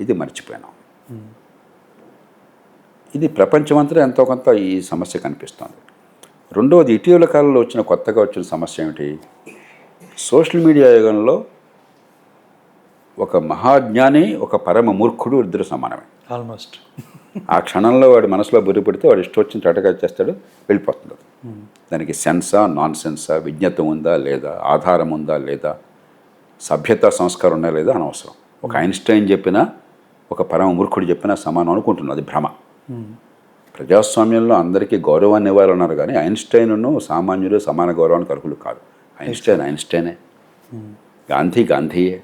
S1: ఇది మర్చిపోయినాం. ఇది ప్రపంచమంతా ఎంతో కొంత ఈ సమస్య కనిపిస్తుంది. రెండవది, ఇటీవల కాలంలో కొత్తగా వచ్చిన సమస్య ఏమిటి, సోషల్ మీడియా యుగంలో ఒక మహాజ్ఞాని, ఒక పరమ మూర్ఖుడు ఇద్దరు సమానమే
S2: ఆల్మోస్ట్.
S1: ఆ క్షణంలో వాడి మనసులో బుర్రి పెడితే వాడు ఇష్టం వచ్చిన టటగా చేస్తాడు, వెళ్ళిపోతుంది. దానికి సెన్సా, నాన్ సెన్సా, విజ్ఞత ఉందా లేదా, ఆధారం ఉందా లేదా, సభ్యత సంస్కారం ఉందా లేదా అనవసరం. ఒక ఐన్స్టైన్ చెప్పినా, ఒక పరమ మూర్ఖుడు చెప్పినా సమానం అనుకుంటున్నది భ్రమ. ప్రజాస్వామ్యంలో అందరికీ గౌరవాన్ని ఇవ్వాలన్నారు, కానీ ఐన్స్టైన్ను సామాన్యులు సమాన గౌరవానికి అర్హులు కాదు. ఐన్స్టైనే, గాంధీయే,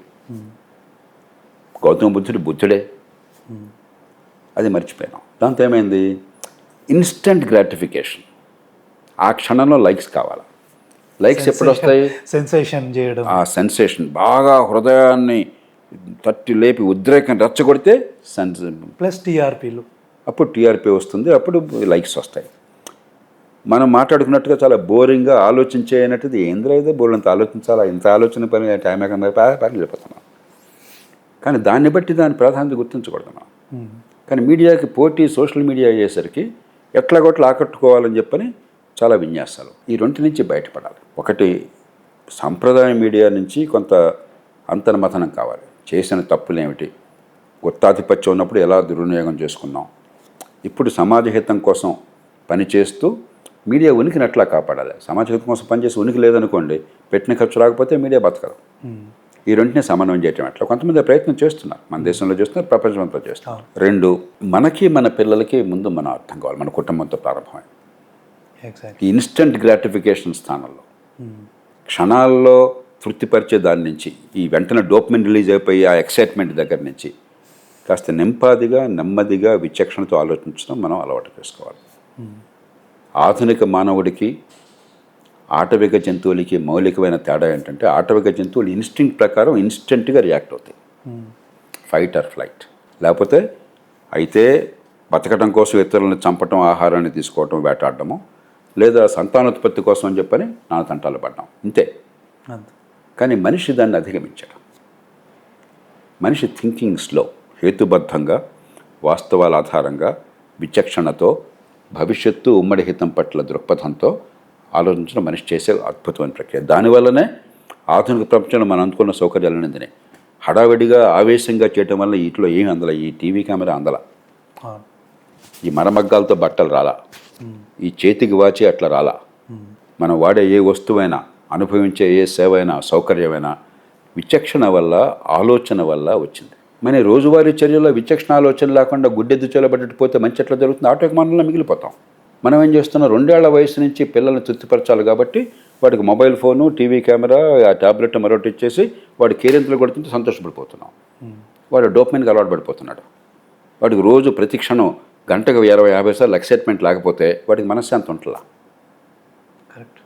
S1: గౌతమ బుద్ధుడే. అది మర్చిపోయినాం. దాంతో ఏమైంది, ఇన్స్టెంట్ గ్రాటిఫికేషన్. ఆ క్షణంలో లైక్స్ కావాలి. లైక్స్ ఎప్పుడు వస్తాయి,
S2: సెన్సేషన్ చేయడం.
S1: ఆ సెన్సేషన్ బాగా హృదయాన్ని తట్టి లేపి ఉద్రేకం రెచ్చగొడితే
S2: ప్లస్ టీఆర్పీలు,
S1: అప్పుడు టీఆర్పీ వస్తుంది, అప్పుడు లైక్స్ వస్తాయి. మనం మాట్లాడుకున్నట్టుగా చాలా బోరింగ్గా ఆలోచించేనట్టుది ఏంద్రా అయితే బోర్లంత ఆలోచించాలా, ఇంత ఆలోచన పని టైం పని వెళ్ళిపోతున్నాం. కానీ దాన్ని బట్టి దాని ప్రాధాన్యత గుర్తించకూడదు మనం. కానీ మీడియాకి పోటీ సోషల్ మీడియా అయ్యేసరికి ఎట్లాగొట్లా ఆకట్టుకోవాలని చెప్పని చాలా విన్యాసాలు. ఈ 2 నుంచి బయటపడాలి. ఒకటి, సాంప్రదాయ మీడియా నుంచి కొంత అంతర్మథనం కావాలి. చేసిన తప్పులేమిటి, గుత్తాధిపత్యం ఉన్నప్పుడు ఎలా దుర్వినియోగం చేసుకున్నాం, ఇప్పుడు సమాజహితం కోసం పనిచేస్తూ మీడియా ఉనికిని ఎట్లా కాపాడాలి. సమాజహితం కోసం పనిచేసి ఉనికి లేదనుకోండి, పెట్టిన ఖర్చు రాకపోతే మీడియా బతకదు. ఈ 2ని సమన్వయం చేయటం ఎట్లా, కొంతమంది ప్రయత్నం చేస్తున్నారు, మన దేశంలో చేస్తున్నారు, ప్రపంచంతో చేస్తున్నారు. 2, మనకి మన పిల్లలకి ముందు మనం అర్థం కావాలి, మన కుటుంబంతో ప్రారంభమై. ఈ ఇన్స్టెంట్ గ్రాటిఫికేషన్ స్థానంలో క్షణాల్లో తృప్తిపరిచే దాని నుంచి, ఈ వెంటనే డోపమైన్ రిలీజ్ అయిపోయి ఆ ఎక్సైట్మెంట్ దగ్గర నుంచి కాస్త నింపాదిగా, నెమ్మదిగా, విచక్షణతో ఆలోచించడం మనం అలవాటు చేసుకోవాలి. ఆధునిక మానవుడికి ఆటవిక జంతువులకి మౌలికమైన తేడా ఏంటంటే, ఆటవిక జంతువులు ఇన్స్టింక్ట్ ప్రకారం ఇన్స్టెంట్గా రియాక్ట్ అవుతాయి, ఫైట్ ఆర్ ఫ్లైట్. లేకపోతే అయితే బతకడం కోసం ఇతరులను చంపటం, ఆహారాన్ని తీసుకోవటం, వేటాడటము, లేదా సంతానోత్పత్తి కోసం అని చెప్పని నానతంటాలు పడ్డాం, ఇంతే. కానీ మనిషి దాన్ని అధిగమించడం, మనిషి థింకింగ్స్లో హేతుబద్ధంగా, వాస్తవాల ఆధారంగా, విచక్షణతో, భవిష్యత్తు ఉమ్మడి హితం పట్ల దృక్పథంతో ఆలోచించడం మనిషి చేసే అద్భుతమైన ప్రక్రియ. దానివల్లనే ఆధునిక ప్రపంచంలో మనం అందుకున్న సౌకర్యాలన్నీ అందినాయి. హడావిడిగా ఆవేశంగా చేయటం వల్ల వీటిలో ఏమి అందల, ఈ టీవీ కెమెరా అందల, ఈ మరమగ్గాలతో బట్టలు రాలా, ఈ చేతికి వాచి అట్లా రాలా. మనం వాడే ఏ వస్తువైనా, అనుభవించే ఏ సేవ అయినా, సౌకర్యమైనా విచక్షణ వల్ల, ఆలోచన వల్ల వచ్చింది. మన రోజువారీ చర్యల్లో విచక్షణ ఆలోచన లేకుండా గుడ్డెద్దు చెలబడిపోతే మంచి ఎట్లా జరుగుతుంది, ఆటోకి మనలో మిగిలిపోతాం. మనం ఏం చేస్తున్నాం, 2 ఏళ్ల వయసు నుంచి పిల్లల్ని తృప్తిపరచాలి కాబట్టి వాడికి మొబైల్ ఫోను, టీవీ కెమెరా, ఆ ట్యాబ్లెట్ మరొకటి ఇచ్చేసి వాడు కేరింతలు కొడుతుంటే సంతోషపడిపోతున్నాం. వాడు డోపమైన్కి అలవాటు పడిపోతున్నాడు. వాడికి రోజు ప్రతి క్షణం గంటకు 20-50 సార్లు ఎక్సైట్మెంట్ లేకపోతే వాడికి మనశ్శాంతి ఉంటుందా?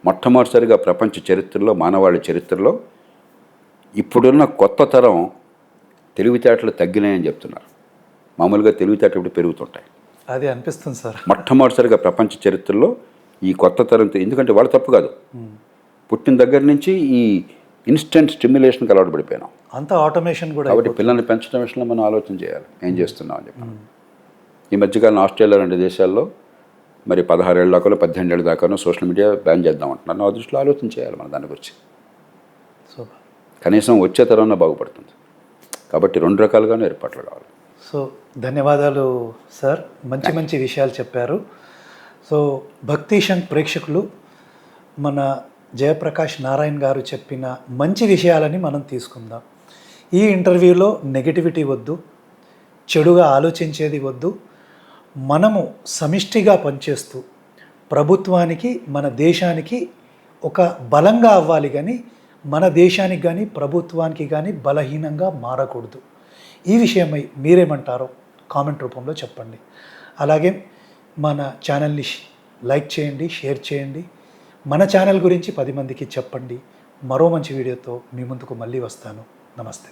S1: మొట్టమొదటిసారిగా ప్రపంచ చరిత్రలో, మానవాళి చరిత్రలో ఇప్పుడున్న కొత్త తరం తెలివితేటలు తగ్గినాయని చెప్తున్నారు. మామూలుగా తెలివితేటలు ఇప్పుడు పెరుగుతుంటాయి.
S2: అది అనిపిస్తుంది సార్.
S1: మొట్టమొదటిసారిగా ప్రపంచ చరిత్రలో ఈ కొత్త తరం, ఎందుకంటే వాళ్ళ తప్పు కాదు, పుట్టిన దగ్గర నుంచి ఈ ఇన్స్టెంట్ స్టిమ్యులేషన్కి అలవాటు పడిపోయినాం.
S2: అంత ఆటోమేషన్ కూడా
S1: కాబట్టి పిల్లల్ని పెంచడం విషయంలో మనం ఆలోచన చేయాలి, ఏం చేస్తున్నాం అని చెప్పి. ఈ మధ్యకాలం ఆస్ట్రేలియా లాంటి దేశాల్లో మరి 16 ఏళ్ళ దాకా 18 ఏళ్ళ దాకా సోషల్ మీడియా బ్యాన్ చేద్దాం అంటున్నారు. నా దృష్టిలో ఆలోచన చేయాలి మన దాని గురించి.
S2: సూపర్.
S1: కనీసం వచ్చే తరంలో బాగుపడుతుంది. కాబట్టి 2 రకాలుగానే ఏర్పాట్లు కావాలి.
S2: సో ధన్యవాదాలు సార్, మంచి మంచి విషయాలు చెప్పారు. సో భక్తిషన్ ప్రేక్షకులు మన జయప్రకాష్ నారాయణ్ గారు చెప్పిన మంచి విషయాలని మనం తీసుకుందాం. ఈ ఇంటర్వ్యూలో నెగటివిటీ వద్దు, చెడుగా ఆలోచించేది వద్దు. మనము సమిష్టిగా పనిచేస్తూ ప్రభుత్వానికి, మన దేశానికి ఒక బలంగా అవ్వాలి, కానీ మన దేశానికి కానీ ప్రభుత్వానికి కానీ బలహీనంగా మారకూడదు. ఈ విషయమై మీరేమంటారో కామెంట్ రూపంలో చెప్పండి. అలాగే మన ఛానల్ని లైక్ చేయండి, షేర్ చేయండి. మన ఛానల్ గురించి 10 మందికి చెప్పండి. మరో మంచి వీడియోతో మీ ముందుకు మళ్ళీ వస్తాను. నమస్తే.